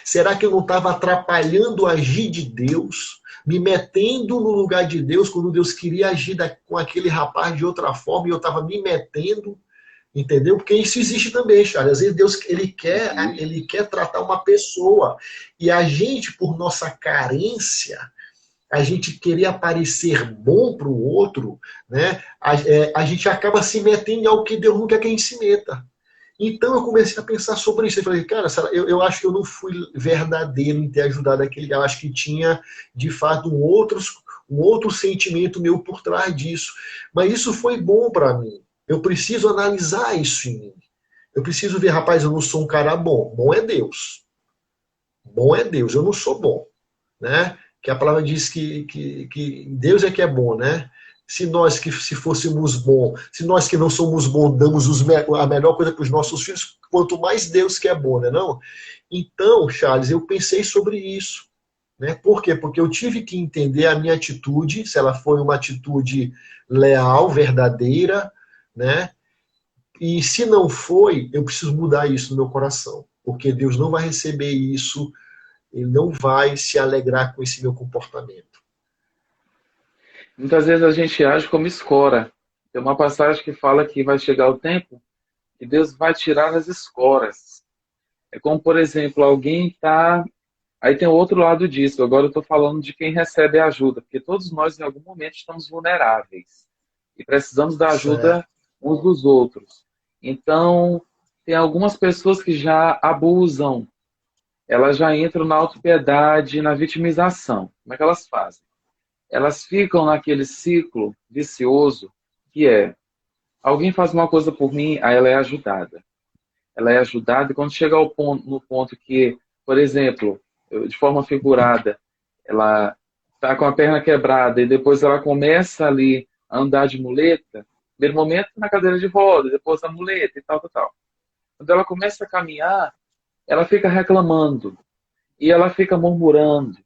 Será que eu não estava atrapalhando o agir de Deus, me metendo no lugar de Deus, quando Deus queria agir com aquele rapaz de outra forma e eu estava me metendo? Entendeu? Porque isso existe também, Charles. Às vezes Deus ele quer tratar uma pessoa e a gente, por nossa carência, a gente querer parecer bom para o outro, né? A gente acaba se metendo em algo que Deus não quer que a gente se meta. Então eu comecei a pensar sobre isso. Eu falei, cara, eu acho que eu não fui verdadeiro em ter ajudado aquele cara. Eu acho que tinha, de fato, um outro sentimento meu por trás disso. Mas isso foi bom para mim. Eu preciso analisar isso em mim. Eu preciso ver, rapaz, eu não sou um cara bom. Bom é Deus. Bom é Deus, eu não sou bom. Né? Que a palavra diz que Deus é que é bom, né? Se nós que se fôssemos bons, se nós que não somos bons damos a melhor coisa para os nossos filhos, quanto mais Deus que é bom, né? Não? Então, Charles, eu pensei sobre isso. Né? Por quê? Porque eu tive que entender a minha atitude, se ela foi uma atitude leal, verdadeira, né? E se não foi, eu preciso mudar isso no meu coração. Porque Deus não vai receber isso, Ele não vai se alegrar com esse meu comportamento. Muitas vezes a gente age como escora. Tem uma passagem que fala que vai chegar o tempo que Deus vai tirar as escoras. É como, por exemplo, alguém está. Aí tem o outro lado disso. Agora eu estou falando de quem recebe ajuda, porque todos nós, em algum momento, estamos vulneráveis e precisamos da Certo. ajuda uns dos outros. Então, tem algumas pessoas que já abusam, elas já entram na autopiedade, na vitimização. Como é que elas fazem? Elas ficam naquele ciclo vicioso que é: alguém faz uma coisa por mim, aí ela é ajudada. Ela é ajudada e quando chega no ponto que, por exemplo, de forma figurada, ela está com a perna quebrada e depois ela começa ali a andar de muleta, primeiro momento na cadeira de rodas, depois a muleta e tal, tal, tal. Quando ela começa a caminhar, ela fica reclamando e ela fica murmurando.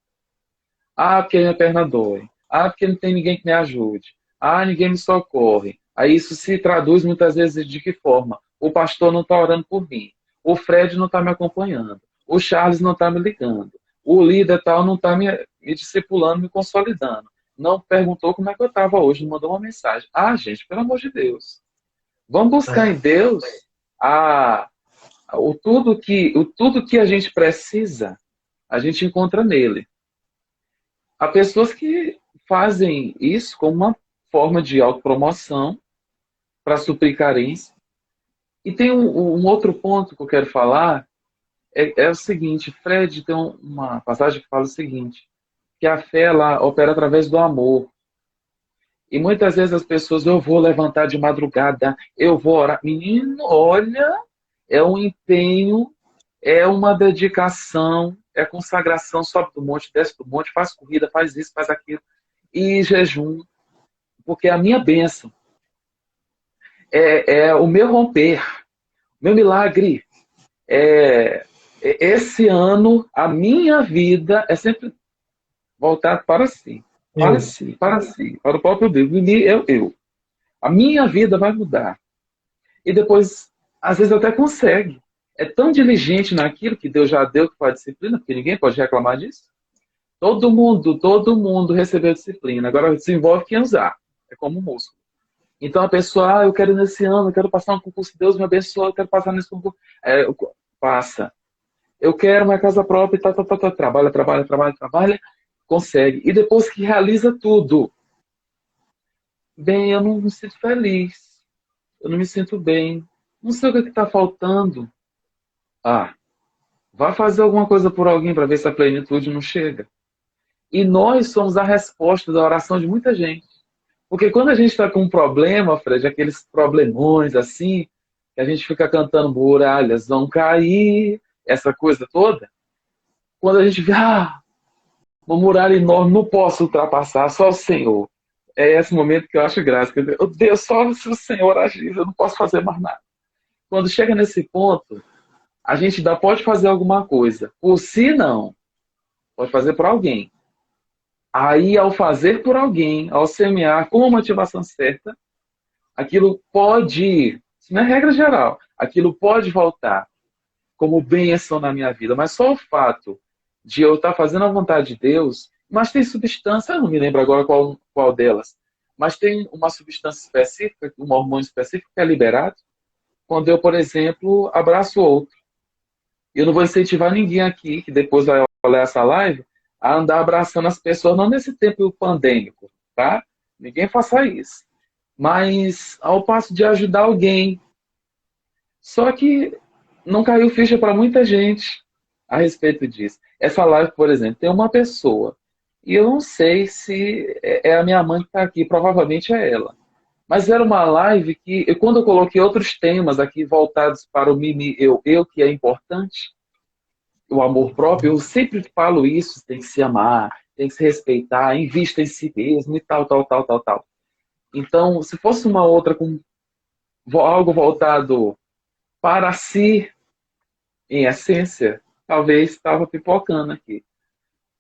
Ah, porque minha perna dói. Ah, porque não tem ninguém que me ajude. Ah, ninguém me socorre. Aí isso se traduz muitas vezes de que forma? O pastor não está orando por mim. O Fred não está me acompanhando. O Charles não está me ligando. O líder tal não está me discipulando, me consolidando. Não perguntou como é que eu estava hoje, não mandou uma mensagem. Ah, gente, pelo amor de Deus. Vamos buscar em É, Deus a, o tudo que a gente precisa, a gente encontra nele. Há pessoas que fazem isso como uma forma de autopromoção para suprir carência. E tem um outro ponto que eu quero falar, é o seguinte: Fred tem uma passagem que fala o seguinte, que a fé ela opera através do amor. E muitas vezes as pessoas, eu vou levantar de madrugada, eu vou orar. Menino, olha, é um empenho, é uma dedicação, é consagração, sobe do monte, desce do monte, faz corrida, faz isso, faz aquilo. E jejum, porque a minha bênção é o meu romper, meu milagre. Esse ano, a minha vida é sempre voltada para si, para eu, si, para si, para o próprio Deus. Eu. A minha vida vai mudar. E depois, às vezes, até consegue. É tão diligente naquilo que Deus já deu para a disciplina, porque ninguém pode reclamar disso. Todo mundo recebeu disciplina. Agora desenvolve quem usar. É como um músculo. Então a pessoa, eu quero nesse ano, eu quero passar um concurso, Deus me abençoe, eu quero passar nesse concurso. Passa. Eu quero uma casa própria, tá. Trabalha, consegue. E depois que realiza tudo, bem, eu não me sinto feliz, eu não me sinto bem, não sei o que está faltando. Ah, vai fazer alguma coisa por alguém para ver se a plenitude não chega. E nós somos a resposta da oração de muita gente. Porque quando a gente está com um problema, Fred, aqueles problemões assim, que a gente fica cantando muralhas vão cair, essa coisa toda, quando a gente vê, uma muralha enorme, não posso ultrapassar, só o Senhor. É esse momento que eu acho graça. Quer dizer, oh, Deus, só se o Senhor agir, eu não posso fazer mais nada. Quando chega nesse ponto, a gente ainda pode fazer alguma coisa. Por si, não. Pode fazer por alguém. Aí, ao fazer por alguém, ao semear com a motivação certa, aquilo pode, isso não é regra geral, aquilo pode voltar como bênção na minha vida, mas só o fato de eu estar fazendo a vontade de Deus, mas tem substância, eu não me lembro agora qual delas, mas tem uma substância específica, um hormônio específico que é liberado quando eu, por exemplo, abraço o outro. Eu não vou incentivar ninguém aqui, que depois vai olhar essa live, a andar abraçando as pessoas, não nesse tempo pandêmico, tá? Ninguém faça isso. Mas ao passo de ajudar alguém. Só que não caiu ficha para muita gente a respeito disso. Essa live, por exemplo, tem uma pessoa, e eu não sei se é a minha mãe que está aqui, provavelmente é ela. Mas era uma live que, quando eu coloquei outros temas aqui voltados para o mimi, eu que é importante, o amor próprio, eu sempre falo isso, tem que se amar, tem que se respeitar, invista em si mesmo e tal, tal, tal, tal, tal. Então, se fosse uma outra com algo voltado para si, em essência, talvez estava pipocando aqui.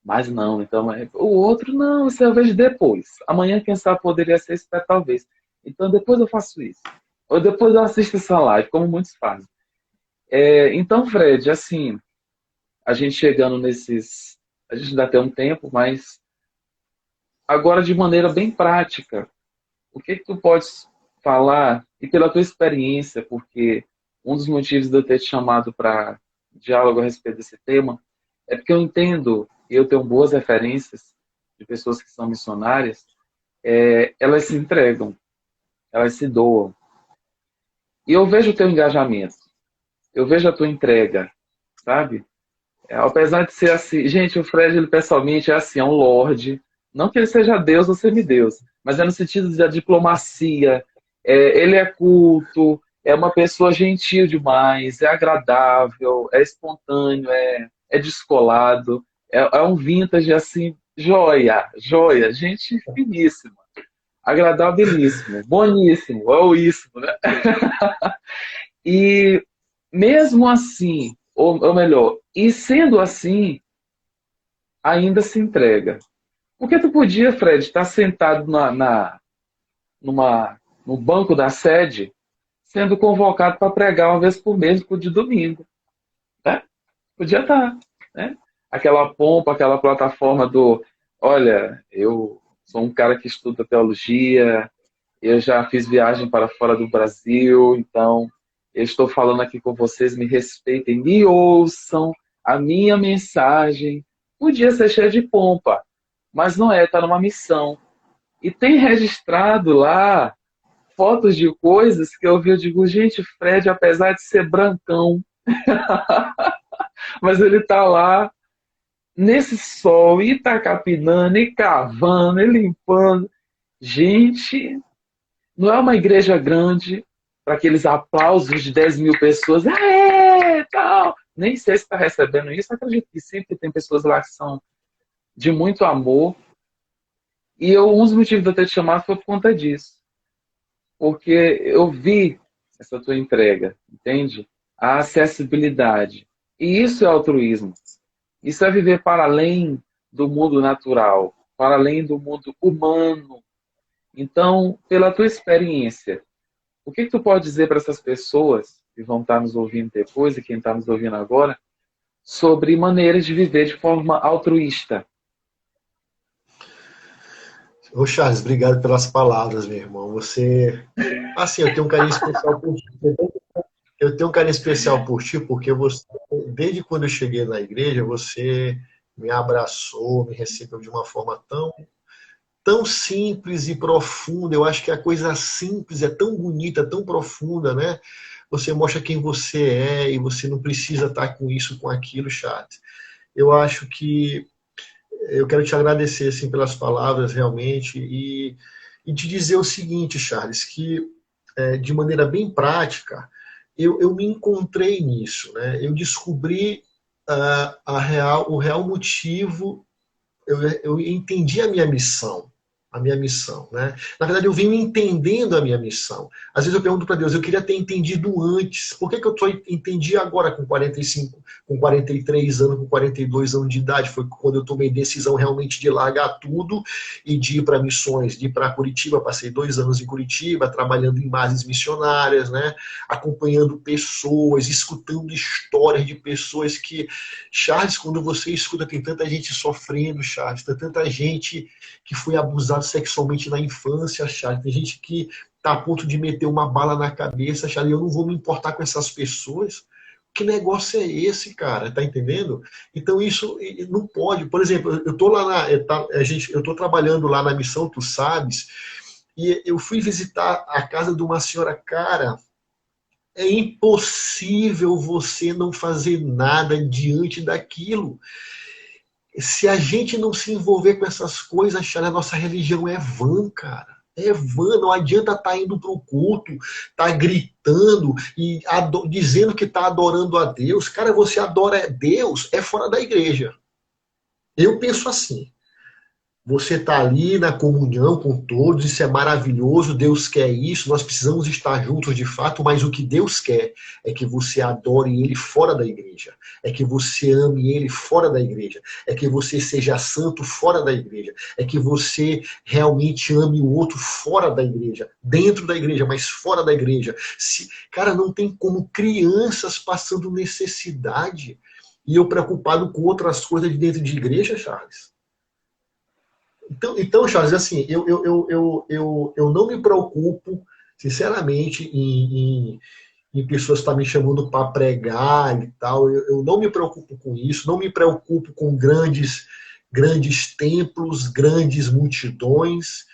Mas não, então o outro não, isso eu vejo depois. Amanhã, quem sabe, poderia ser isso, talvez. Então depois eu faço isso. Ou depois eu assisto essa live, como muitos fazem. Então, Fred, assim, a gente chegando nesses. A gente ainda tem um tempo, mas agora de maneira bem prática, o que tu podes falar, e pela tua experiência, porque um dos motivos de eu ter te chamado para diálogo a respeito desse tema é porque eu entendo, e eu tenho boas referências de pessoas que são missionárias, elas se entregam, elas se doam. E eu vejo o teu engajamento, eu vejo a tua entrega, sabe? Apesar de ser assim, gente, o Fred, ele pessoalmente é assim, é um lorde. Não que ele seja Deus ou semideus, mas é no sentido da diplomacia. Ele é culto, é uma pessoa gentil demais, é agradável, é espontâneo, é descolado, é um vintage assim, joia, joia, gente finíssima, agradabilíssimo, boníssimo, ouíssimo, né? E mesmo assim, ou melhor, e sendo assim, ainda se entrega. Porque tu podia, Fred, estar sentado numa, no banco da sede, sendo convocado para pregar uma vez por mês, de domingo. Né? Podia estar. Né? Aquela pompa, aquela plataforma do, olha, eu sou um cara que estuda teologia, eu já fiz viagem para fora do Brasil, então eu estou falando aqui com vocês, me respeitem, me ouçam, a minha mensagem podia ser cheia de pompa, mas não é, está numa missão. E tem registrado lá fotos de coisas que eu vi, eu digo, gente, Fred, apesar de ser brancão, mas ele está lá nesse sol, e tá capinando, e cavando, e limpando. Gente, não é uma igreja grande para aqueles aplausos de 10 mil pessoas, tal. Nem sei se está recebendo isso, acredito que sim, porque tem pessoas lá que são de muito amor. E um dos motivos de eu ter te chamado foi por conta disso. Porque eu vi essa tua entrega, entende? A acessibilidade. E isso é altruísmo. Isso é viver para além do mundo natural, para além do mundo humano. Então, pela tua experiência, o que tu pode dizer para essas pessoas que vão estar nos ouvindo depois e quem está nos ouvindo agora sobre maneiras de viver de forma altruísta? Ô Charles, obrigado pelas palavras, meu irmão. Você, assim, eu tenho um carinho especial por ti. Eu tenho um carinho especial por ti porque você, desde quando eu cheguei na igreja, você me abraçou, me recebeu de uma forma tão simples e profunda. Eu acho que a coisa simples é tão bonita, tão profunda, né? Você mostra quem você é e você não precisa estar com isso, com aquilo, Charles. Eu acho que eu quero te agradecer assim, pelas palavras, realmente, e te dizer o seguinte, Charles, que de maneira bem prática, eu me encontrei nisso, né? Eu descobri o real motivo, eu entendi a minha missão, né? Na verdade, eu venho entendendo a minha missão. Às vezes eu pergunto para Deus, eu queria ter entendido antes. Por que eu só entendi agora com 45, com 43 anos, com 42 anos de idade? Foi quando eu tomei decisão realmente de largar tudo e de ir para missões, de ir para Curitiba. Passei 2 anos em Curitiba, trabalhando em bases missionárias, né? Acompanhando pessoas, escutando histórias de pessoas que, Charles, quando você escuta, tem tanta gente sofrendo, Charles, tem tanta gente que foi abusado sexualmente na infância, Charles. Tem gente que está a ponto de meter uma bala na cabeça, Charles. Eu não vou me importar com essas pessoas. Que negócio é esse, cara? Tá entendendo? Então isso não pode. Por exemplo, eu tô lá eu tô trabalhando lá na missão, tu sabes, e eu fui visitar a casa de uma senhora, cara. É impossível você não fazer nada diante daquilo. Se a gente não se envolver com essas coisas, a nossa religião é vã, cara. É vã, não adianta estar indo para o culto, estar gritando e dizendo que está adorando a Deus. Cara, você adora a Deus, é fora da igreja. Eu penso assim. Você está ali na comunhão com todos, isso é maravilhoso, Deus quer isso, nós precisamos estar juntos de fato, mas o que Deus quer é que você adore Ele fora da igreja, é que você ame Ele fora da igreja, é que você seja santo fora da igreja, é que você realmente ame o outro fora da igreja, dentro da igreja, mas fora da igreja. Cara, não tem como crianças passando necessidade e eu preocupado com outras coisas de dentro de igreja, Charles. Então, Charles, assim, eu não me preocupo, sinceramente, em pessoas estar me chamando para pregar e tal. Eu não me preocupo com isso, não me preocupo com grandes templos, grandes multidões.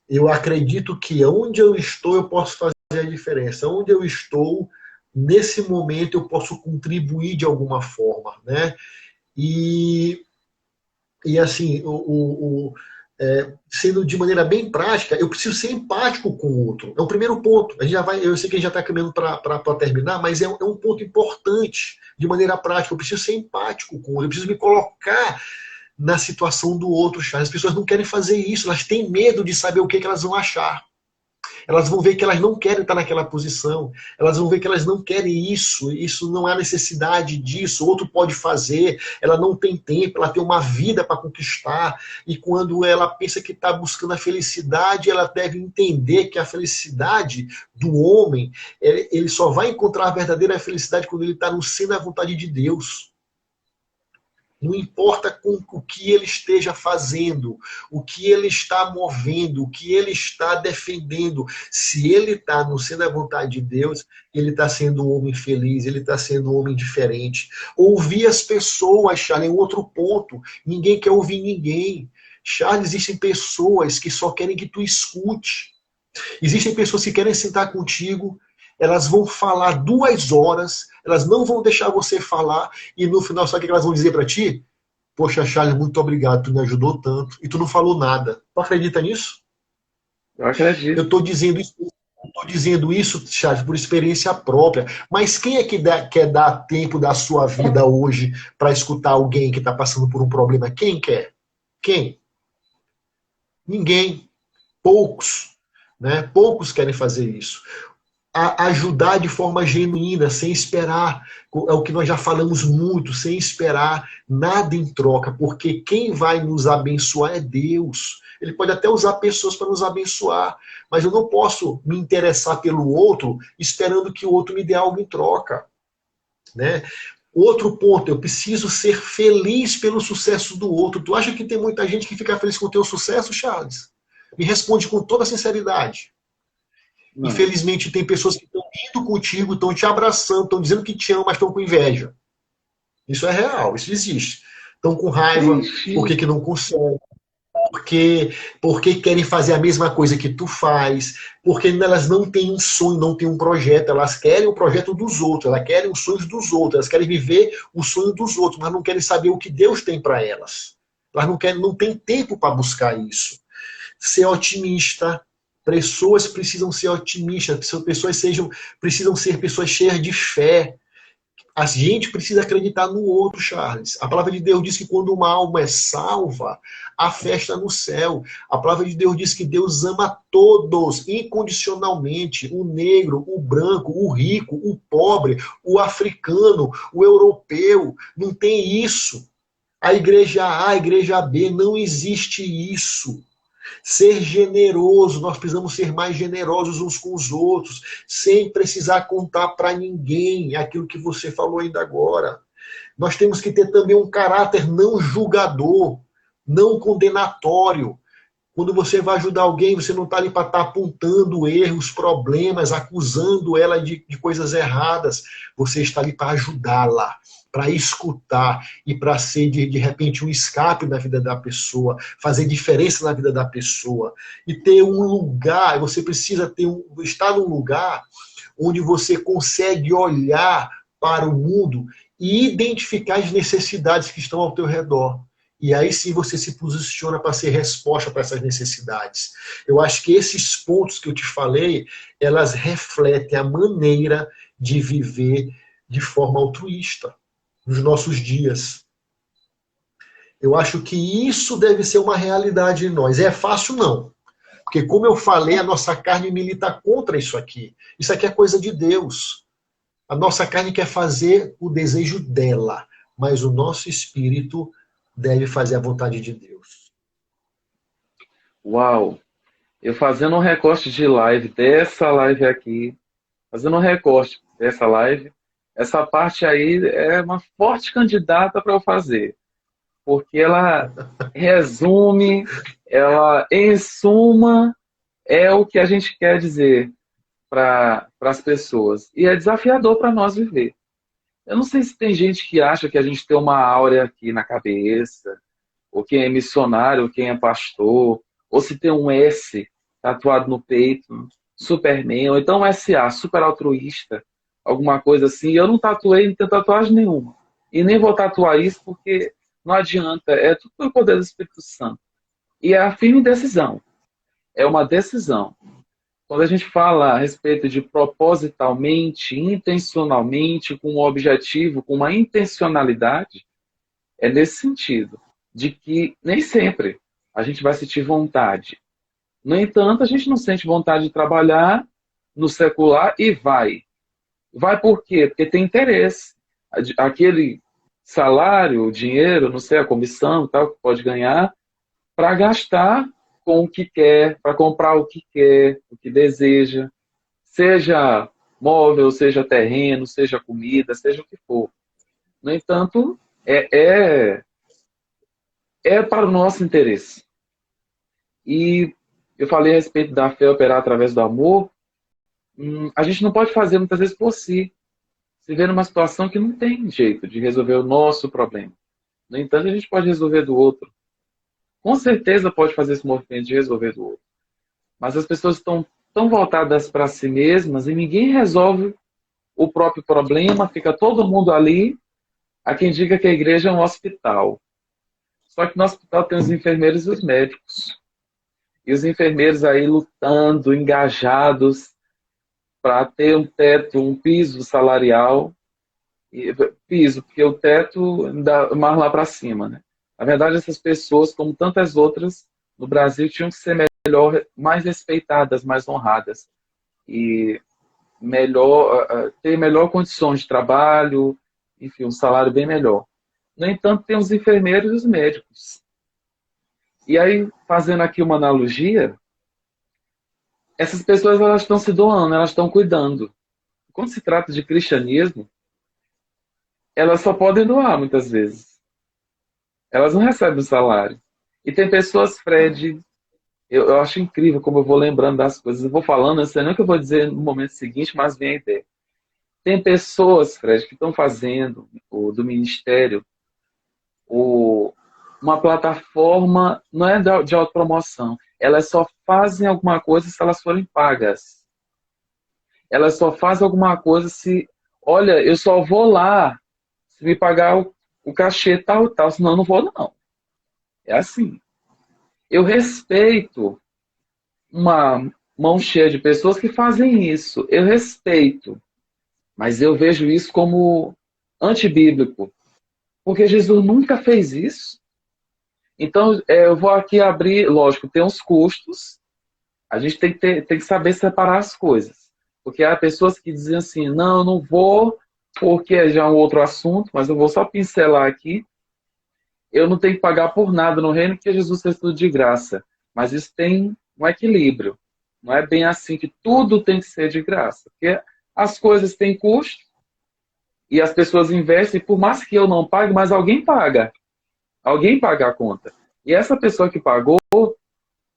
Eu acredito que onde eu estou, eu posso fazer a diferença. Onde eu estou, nesse momento, eu posso contribuir de alguma forma, né? E assim, sendo de maneira bem prática, eu preciso ser empático com o outro. É o primeiro ponto. A gente já vai, eu sei que a gente já está caminhando para terminar, mas é um ponto importante de maneira prática. Eu preciso ser empático com o outro, eu preciso me colocar na situação do outro. As pessoas não querem fazer isso, elas têm medo de saber o que elas vão achar. Elas vão ver que elas não querem estar naquela posição, elas vão ver que elas não querem isso não há necessidade disso, outro pode fazer, ela não tem tempo, ela tem uma vida para conquistar, e quando ela pensa que está buscando a felicidade, ela deve entender que a felicidade do homem, ele só vai encontrar a verdadeira felicidade quando ele está no seno da vontade de Deus. Não importa com o que ele esteja fazendo, o que ele está movendo, o que ele está defendendo. Se ele está no centro da vontade de Deus, ele está sendo um homem feliz, ele está sendo um homem diferente. Ouvir as pessoas, Charles, é um outro ponto. Ninguém quer ouvir ninguém. Charles, existem pessoas que só querem que tu escute. Existem pessoas que querem sentar contigo, elas vão falar 2 horas, elas não vão deixar você falar, e no final, sabe o que elas vão dizer para ti? Poxa, Charles, muito obrigado, tu me ajudou tanto, e tu não falou nada. Tu acredita nisso? Eu acredito. Eu estou dizendo isso, Charles, por experiência própria, mas quem é que quer dar tempo da sua vida hoje para escutar alguém que está passando por um problema? Quem quer? Quem? Ninguém. Poucos. Né? Poucos querem fazer isso. Ajudar de forma genuína, sem esperar, é o que nós já falamos muito, sem esperar nada em troca, porque quem vai nos abençoar é Deus. Ele pode até usar pessoas para nos abençoar, mas eu não posso me interessar pelo outro esperando que o outro me dê algo em troca. Né? Outro ponto, eu preciso ser feliz pelo sucesso do outro. Tu acha que tem muita gente que fica feliz com o teu sucesso, Charles? Me responde com toda sinceridade. Não. Infelizmente, tem pessoas que estão indo contigo, estão te abraçando, estão dizendo que te amam, mas estão com inveja. Isso é real, isso existe. Estão com raiva, porque não conseguem, porque querem fazer a mesma coisa que tu faz, porque elas não têm um sonho, não têm um projeto, elas querem o projeto dos outros, elas querem os sonhos dos outros, elas querem viver o sonho dos outros, mas não querem saber o que Deus tem para elas. Elas não têm tempo para buscar isso. Ser otimista. Pessoas precisam ser otimistas, precisam ser pessoas cheias de fé. A gente precisa acreditar no outro, Charles. A palavra de Deus diz que quando uma alma é salva, há festa no céu. A palavra de Deus diz que Deus ama todos, incondicionalmente. O negro, o branco, o rico, o pobre, o africano, o europeu. Não tem isso. A igreja A, a igreja B, não existe isso. Ser generoso, nós precisamos ser mais generosos uns com os outros, sem precisar contar para ninguém aquilo que você falou ainda agora. Nós temos que ter também um caráter não julgador, não condenatório. Quando você vai ajudar alguém, você não está ali para estar apontando erros, problemas, acusando ela de coisas erradas. Você está ali para ajudá-la, para escutar e para ser, de repente, um escape na vida da pessoa, fazer diferença na vida da pessoa. E ter um lugar, você precisa estar num lugar onde você consegue olhar para o mundo e identificar as necessidades que estão ao teu redor. E aí sim você se posiciona para ser resposta para essas necessidades. Eu acho que esses pontos que eu te falei, elas refletem a maneira de viver de forma altruísta nos nossos dias. Eu acho que isso deve ser uma realidade em nós. É fácil, não. Porque, como eu falei, a nossa carne milita contra isso aqui. Isso aqui é coisa de Deus. A nossa carne quer fazer o desejo dela, mas o nosso espírito deve fazer a vontade de Deus. Uau! Eu fazendo um recorte de live dessa live aqui, fazendo um recorte dessa live, essa parte aí é uma forte candidata para eu fazer, porque ela resume, ela em suma é o que a gente quer dizer para as pessoas. E é desafiador para nós viver. Eu não sei se tem gente que acha que a gente tem uma áurea aqui na cabeça, ou quem é missionário, ou quem é pastor, ou se tem um S tatuado no peito, Superman, ou então um SA, super altruísta, alguma coisa assim. Eu não tatuei, não tenho tatuagem nenhuma. E nem vou tatuar isso porque não adianta, é tudo pelo poder do Espírito Santo. E é a firme decisão. É uma decisão. Quando a gente fala a respeito de propositalmente, intencionalmente, com um objetivo, com uma intencionalidade, é nesse sentido, de que nem sempre a gente vai sentir vontade. No entanto, a gente não sente vontade de trabalhar no secular e vai. Vai por quê? Porque tem interesse. Aquele salário, o dinheiro, não sei, a comissão, tal, que pode ganhar, para gastar com o que quer, para comprar o que quer, o que deseja, seja móvel, seja terreno, seja comida, seja o que for. No entanto, é para o nosso interesse. E eu falei a respeito da fé operar através do amor, a gente não pode fazer muitas vezes por si. Se vê numa situação que não tem jeito de resolver o nosso problema. No entanto, a gente pode resolver do outro. Com certeza pode fazer esse movimento de resolver do outro. Mas as pessoas estão tão voltadas para si mesmas e ninguém resolve o próprio problema, fica todo mundo ali. Há quem diga que a igreja é um hospital. Só que no hospital tem os enfermeiros e os médicos. E os enfermeiros aí lutando, engajados, para ter um teto, um piso salarial. Piso, porque o teto dá mais lá para cima, né? Na verdade, essas pessoas, como tantas outras no Brasil, tinham que ser melhor, mais respeitadas, mais honradas. E ter melhor condições de trabalho, enfim, um salário bem melhor. No entanto, tem os enfermeiros e os médicos. E aí, fazendo aqui uma analogia, essas pessoas elas estão se doando, elas estão cuidando. Quando se trata de cristianismo, elas só podem doar muitas vezes. Elas não recebem o salário. E tem pessoas, Fred, eu acho incrível como eu vou lembrando das coisas. Eu vou falando, eu sei nem o que eu vou dizer no momento seguinte, mas vem a ideia. Tem pessoas, Fred, que estão fazendo do ministério uma plataforma, não é de autopromoção. Elas só fazem alguma coisa se elas forem pagas. Elas só fazem alguma coisa se, olha, eu só vou lá se me pagar o cachê tal, senão eu não vou, não. É assim. Eu respeito uma mão cheia de pessoas que fazem isso. Eu respeito. Mas eu vejo isso como antibíblico. Porque Jesus nunca fez isso. Então, eu vou aqui abrir, lógico, tem uns custos. A gente tem que saber separar as coisas. Porque há pessoas que dizem assim, não, eu não vou, porque já é um outro assunto, mas eu vou só pincelar aqui. Eu não tenho que pagar por nada no reino, porque Jesus fez tudo de graça. Mas isso tem um equilíbrio. Não é bem assim que tudo tem que ser de graça. Porque as coisas têm custo e as pessoas investem, por mais que eu não pague, mas alguém paga. Alguém paga a conta. E essa pessoa que pagou,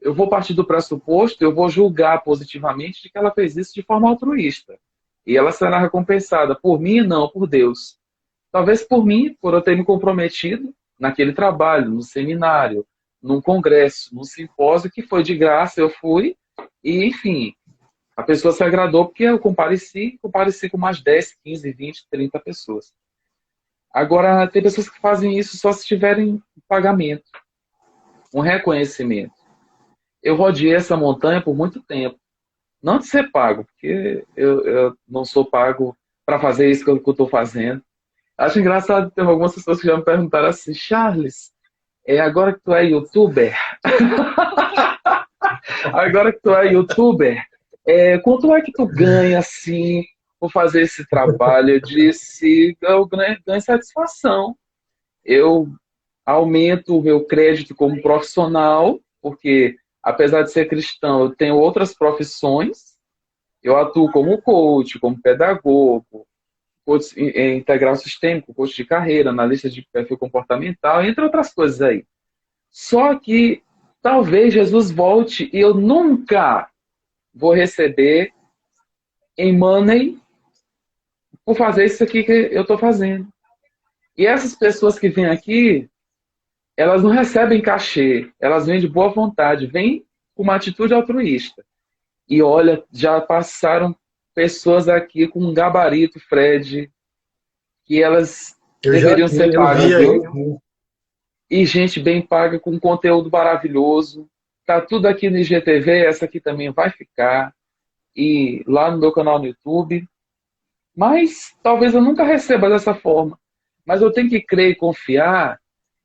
eu vou partir do pressuposto, eu vou julgar positivamente de que ela fez isso de forma altruísta. E ela será recompensada por mim, não por Deus. Talvez por mim, por eu ter me comprometido naquele trabalho, no seminário, num congresso, num simpósio que foi de graça, eu fui, e enfim, a pessoa se agradou porque eu compareci com mais 10, 15, 20, 30 pessoas. Agora, tem pessoas que fazem isso só se tiverem pagamento, um reconhecimento. Eu rodeei essa montanha por muito tempo. Não de ser pago, porque eu não sou pago para fazer isso que eu estou fazendo. Acho engraçado, tem algumas pessoas que já me perguntaram assim, Charles, agora que tu é youtuber, agora que tu é youtuber, quanto é que tu ganha assim por fazer esse trabalho? Eu disse, eu ganho satisfação. Eu aumento o meu crédito como profissional, porque apesar de ser cristão, eu tenho outras profissões. Eu atuo como coach, como pedagogo, coach integral sistêmico, coach de carreira, analista de perfil comportamental, entre outras coisas aí. Só que talvez Jesus volte e eu nunca vou receber em money por fazer isso aqui que eu estou fazendo. E essas pessoas que vêm aqui, elas não recebem cachê, elas vêm de boa vontade, vêm com uma atitude altruísta. E olha, já passaram pessoas aqui com um gabarito, Fred, que elas deveriam ser pagas, viu? E gente bem paga, com conteúdo maravilhoso. Tá tudo aqui no IGTV, essa aqui também vai ficar. E lá no meu canal no YouTube. Mas talvez eu nunca receba dessa forma. Mas eu tenho que crer e confiar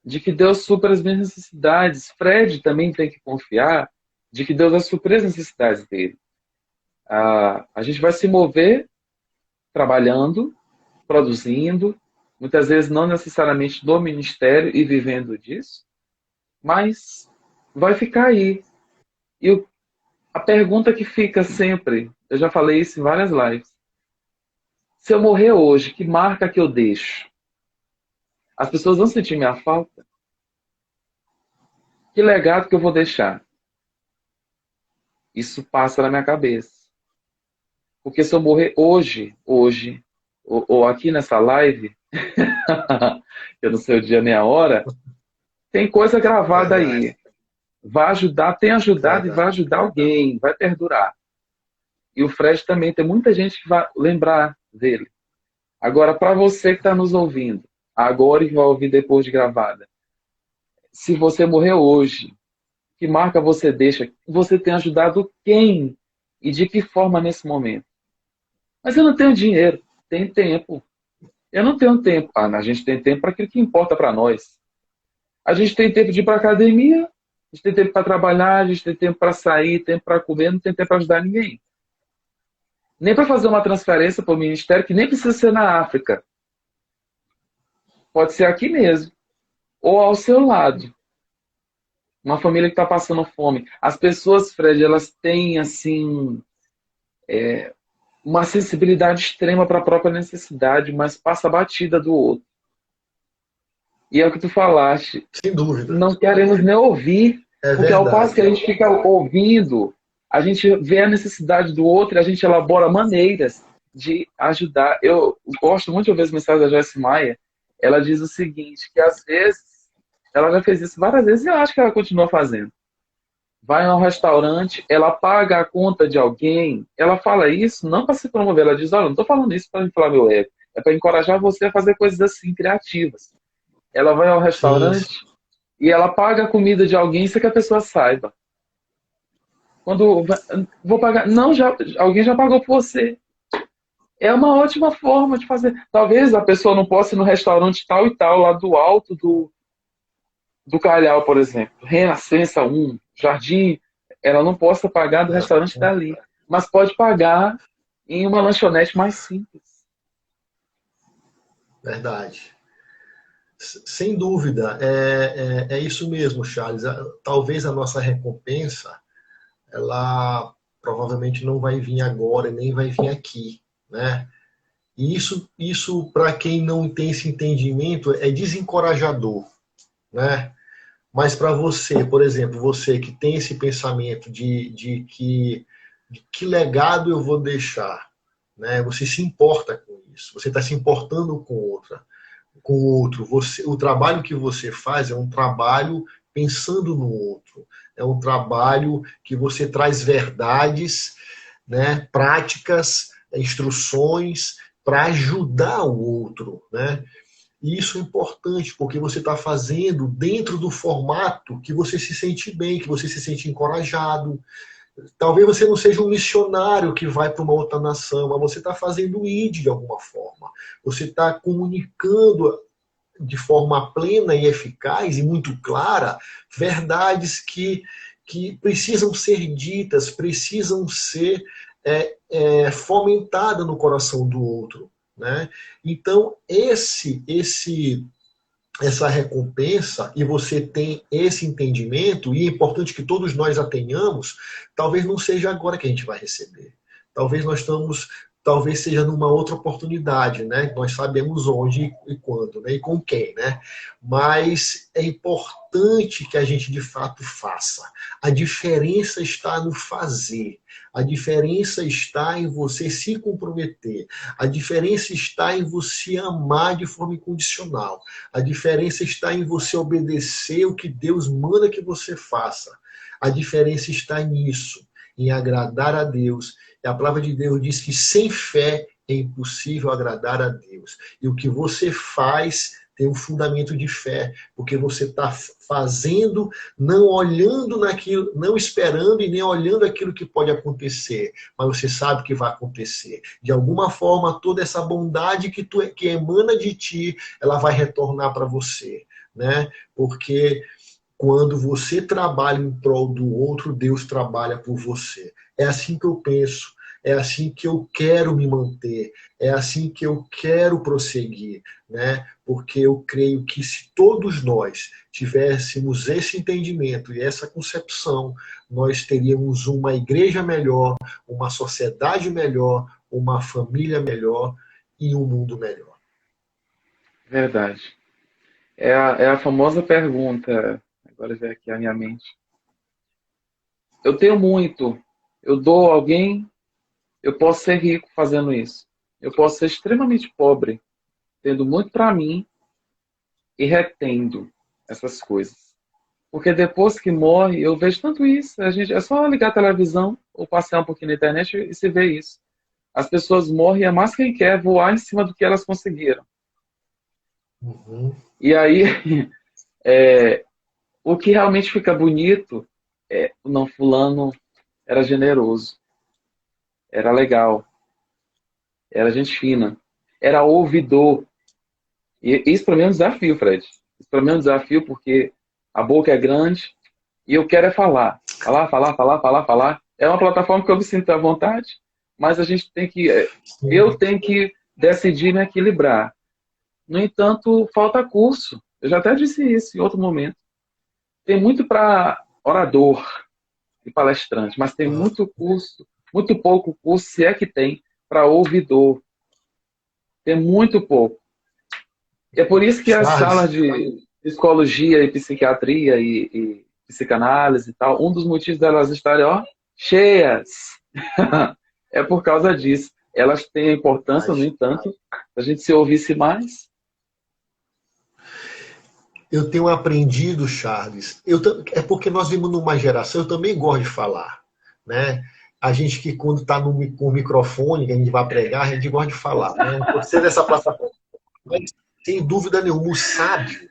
de que Deus supra as minhas necessidades. Fred também tem que confiar de que Deus vai suprir as necessidades dele. A gente vai se mover trabalhando, produzindo, muitas vezes não necessariamente no ministério e vivendo disso, mas vai ficar aí. E a pergunta que fica sempre, eu já falei isso em várias lives, se eu morrer hoje, que marca que eu deixo? As pessoas vão sentir minha falta? Que legado que eu vou deixar? Isso passa na minha cabeça. Porque se eu morrer hoje, ou aqui nessa live, eu não sei o dia nem a hora, tem coisa gravada aí. Vai ajudar, tem ajudado e vai ajudar alguém, vai perdurar. E o Fred também, tem muita gente que vai lembrar dele. Agora, para você que está nos ouvindo, agora e vai ouvir depois de gravada, se você morrer hoje, que marca você deixa? Você tem ajudado quem? E de que forma nesse momento? Mas eu não tenho dinheiro, tem tempo. Eu não tenho tempo. A gente tem tempo para aquilo que importa para nós. A gente tem tempo de ir para academia, a gente tem tempo para trabalhar, a gente tem tempo para sair, tempo para comer, não tem tempo para ajudar ninguém. Nem para fazer uma transferência para o ministério, que nem precisa ser na África. Pode ser aqui mesmo. Ou ao seu lado. Uma família que está passando fome. As pessoas, Fred, elas têm, assim, uma sensibilidade extrema para a própria necessidade, mas passa a batida do outro. E é o que tu falaste. Sem dúvida. Não queremos nem ouvir, porque ao passo que a gente fica ouvindo, a gente vê a necessidade do outro e a gente elabora maneiras de ajudar. Eu gosto muito de ouvir as mensagens da Joyce Meyer. Ela diz o seguinte, que às vezes, ela já fez isso várias vezes e eu acho que ela continua fazendo. Vai a um restaurante, ela paga a conta de alguém, ela fala isso não para se promover, ela diz, olha, não estou falando isso para inflar meu ego, é para encorajar você a fazer coisas assim, criativas. Ela vai ao restaurante e ela paga a comida de alguém sem que a pessoa saiba. Quando vou pagar, não, alguém já pagou por você. É uma ótima forma de fazer. Talvez a pessoa não possa ir no restaurante tal e tal, lá do alto do Calhau, por exemplo. Renascença 1, Jardim, ela não possa pagar do restaurante dali. Mas pode pagar em uma lanchonete mais simples. Verdade. Sem dúvida, é isso mesmo, Charles. Talvez a nossa recompensa, ela provavelmente não vai vir agora, nem vai vir aqui, né? E isso para quem não tem esse entendimento, é desencorajador, né? Mas para você, por exemplo, você que tem esse pensamento de que legado eu vou deixar, né? Você se importa com isso, você está se importando com o outro. Você, o trabalho que você faz é um trabalho pensando no outro, é um trabalho que você traz verdades, né? Práticas, instruções para ajudar o outro, né? E isso é importante, porque você está fazendo dentro do formato que você se sente bem, que você se sente encorajado. Talvez você não seja um missionário que vai para uma outra nação, mas você está fazendo o ID de alguma forma. Você está comunicando de forma plena e eficaz e muito clara verdades que precisam ser ditas, precisam ser fomentadas no coração do outro. Né? Então, essa recompensa, e você tem esse entendimento, e é importante que todos nós a tenhamos, talvez não seja agora que a gente vai receber. Talvez nós estamos, talvez seja numa outra oportunidade, né? Nós sabemos onde e quando, né? E com quem, né? Mas é importante que a gente de fato faça. A diferença está no fazer. A diferença está em você se comprometer. A diferença está em você amar de forma incondicional. A diferença está em você obedecer o que Deus manda que você faça. A diferença está nisso, em agradar a Deus. E a palavra de Deus diz que sem fé é impossível agradar a Deus. E o que você faz tem um fundamento de fé, porque você está fazendo, não olhando naquilo, não esperando e nem olhando aquilo que pode acontecer, mas você sabe que vai acontecer. De alguma forma, toda essa bondade que emana de ti, ela vai retornar para você, né? Porque quando você trabalha em prol do outro, Deus trabalha por você. É assim que eu penso. É assim que eu quero me manter, é assim que eu quero prosseguir, né? Porque eu creio que se todos nós tivéssemos esse entendimento e essa concepção, nós teríamos uma igreja melhor, uma sociedade melhor, uma família melhor e um mundo melhor. Verdade. É a famosa pergunta, agora vem aqui a minha mente. Eu tenho muito, eu dou a alguém, eu posso ser rico fazendo isso. Eu posso ser extremamente pobre, tendo muito para mim e retendo essas coisas. Porque depois que morre, eu vejo tanto isso. A gente, é só ligar a televisão ou passear um pouquinho na internet e se vê isso. As pessoas morrem, é mais quem quer voar em cima do que elas conseguiram. Uhum. E aí, é, o que realmente fica bonito é, não, fulano era generoso, era legal, era gente fina, era ouvidor. E isso para mim é um desafio, Fred. Isso para mim é um desafio porque a boca é grande e eu quero é falar. Falar, falar, falar, falar, falar. É uma plataforma que eu me sinto à vontade, mas a gente tem que. Eu tenho que decidir me equilibrar. No entanto, falta curso. Eu já até disse isso em outro momento. Tem muito para orador e palestrante, mas tem muito curso, muito pouco curso, se é que tem, para ouvidor. Tem muito pouco. E é por isso que as Charles, salas de psicologia e psiquiatria e psicanálise e tal, um dos motivos delas estarem ó, cheias é por causa disso. Elas têm a importância, no entanto, a gente se ouvisse mais. eu tenho aprendido, Charles, é porque nós vivemos numa geração, eu também gosto de falar, né? A gente que quando está com o microfone, que a gente vai pregar, a gente gosta de falar, né? Pode ser dessa plataforma. Mas, sem dúvida nenhuma, o sábio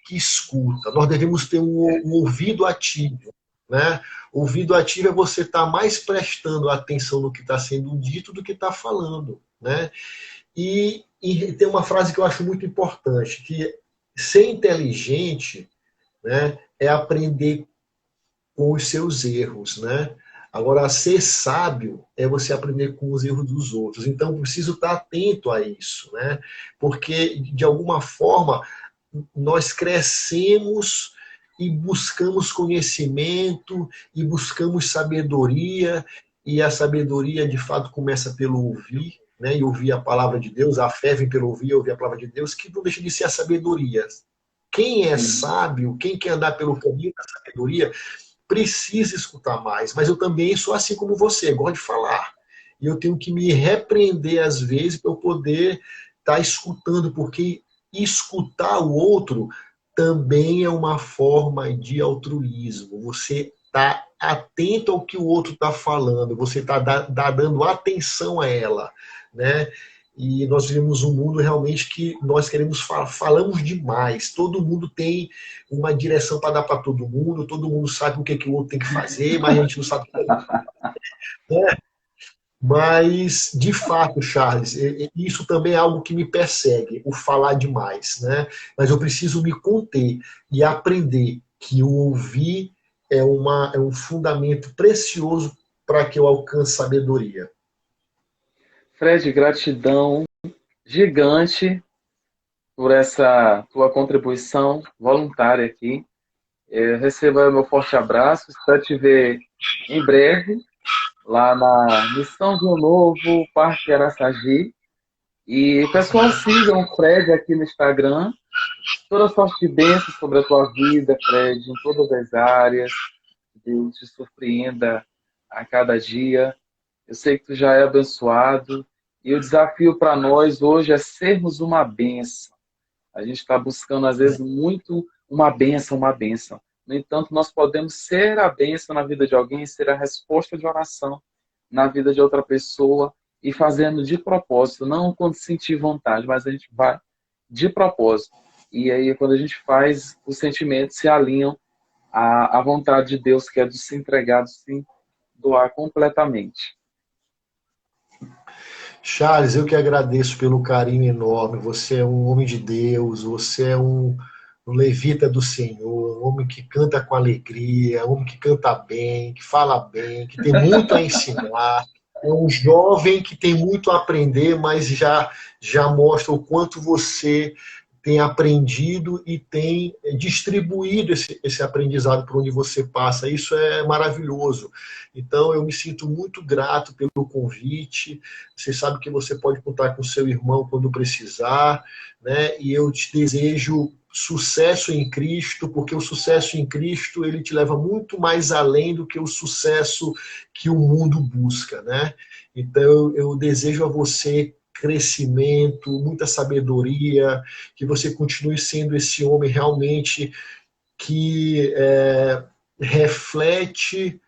que escuta, nós devemos ter um ouvido ativo, né? Ouvido ativo é você estar mais prestando atenção no que está sendo dito do que está falando, né? E tem uma frase que eu acho muito importante, que ser inteligente, né, é aprender com os seus erros, né? Agora, ser sábio é você aprender com os erros dos outros. Então, preciso estar atento a isso, né? Porque, de alguma forma, nós crescemos e buscamos conhecimento e buscamos sabedoria, e a sabedoria, de fato, começa pelo ouvir, né? E ouvir a palavra de Deus, a fé vem pelo ouvir e ouvir a palavra de Deus, que não deixa de ser a sabedoria, quem é sábio, quem quer andar pelo caminho da sabedoria, precisa escutar mais. Mas eu também sou assim como você, gosto de falar. E eu tenho que me repreender às vezes para eu poder estar escutando, porque escutar o outro também é uma forma de altruísmo. Você está atento ao que o outro está falando, você está dando atenção a ela, né? E nós vivemos um mundo realmente que nós queremos falamos demais. Todo mundo tem uma direção para dar para todo mundo sabe o que, que o outro tem que fazer, mas a gente não sabe o que é, né? Mas, de fato, Charles, isso também é algo que me persegue, o falar demais, né? Mas eu preciso me conter e aprender que o ouvir é um fundamento precioso para que eu alcance sabedoria. Fred, gratidão gigante por essa tua contribuição voluntária aqui. Receba meu forte abraço. Espero te ver em breve lá na Missão Rio Novo, Parque Araçagi. E, pessoal, sigam o Fred aqui no Instagram. Toda sorte de bênçãos sobre a tua vida, Fred, em todas as áreas. Deus te surpreenda a cada dia. Eu sei que tu já é abençoado. E o desafio para nós hoje é sermos uma bênção. A gente está buscando, às vezes, muito uma bênção, uma bênção. No entanto, nós podemos ser a bênção na vida de alguém, ser a resposta de oração na vida de outra pessoa e fazendo de propósito, não quando sentir vontade, mas a gente vai de propósito. E aí, quando a gente faz, os sentimentos se alinham à vontade de Deus, que é de se entregar, de se doar completamente. Charles, eu que agradeço pelo carinho enorme. Você é um homem de Deus, você é um levita do Senhor, um homem que canta com alegria, um homem que canta bem, que fala bem, que tem muito a ensinar. É um jovem que tem muito a aprender, mas já mostra o quanto você tem aprendido e tem distribuído esse aprendizado por onde você passa. Isso é maravilhoso. Então, eu me sinto muito grato pelo convite. Você sabe que você pode contar com seu irmão quando precisar, né? E eu te desejo sucesso em Cristo, porque o sucesso em Cristo ele te leva muito mais além do que o sucesso que o mundo busca, né? Então, eu desejo a você crescimento, muita sabedoria, que você continue sendo esse homem realmente que reflete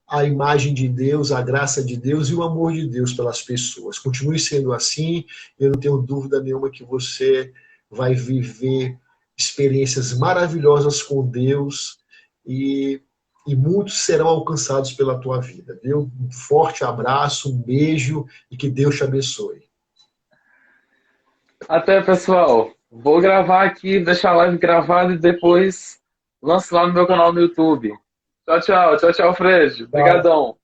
a imagem de Deus, a graça de Deus e o amor de Deus pelas pessoas. Continue sendo assim, eu não tenho dúvida nenhuma que você vai viver experiências maravilhosas com Deus e muitos serão alcançados pela tua vida, viu? Um forte abraço, um beijo e que Deus te abençoe. Até, pessoal. Vou gravar aqui, deixar a live gravada e depois lanço lá no meu canal no YouTube. Tchau, tchau. Tchau, tchau, Fred. Obrigadão.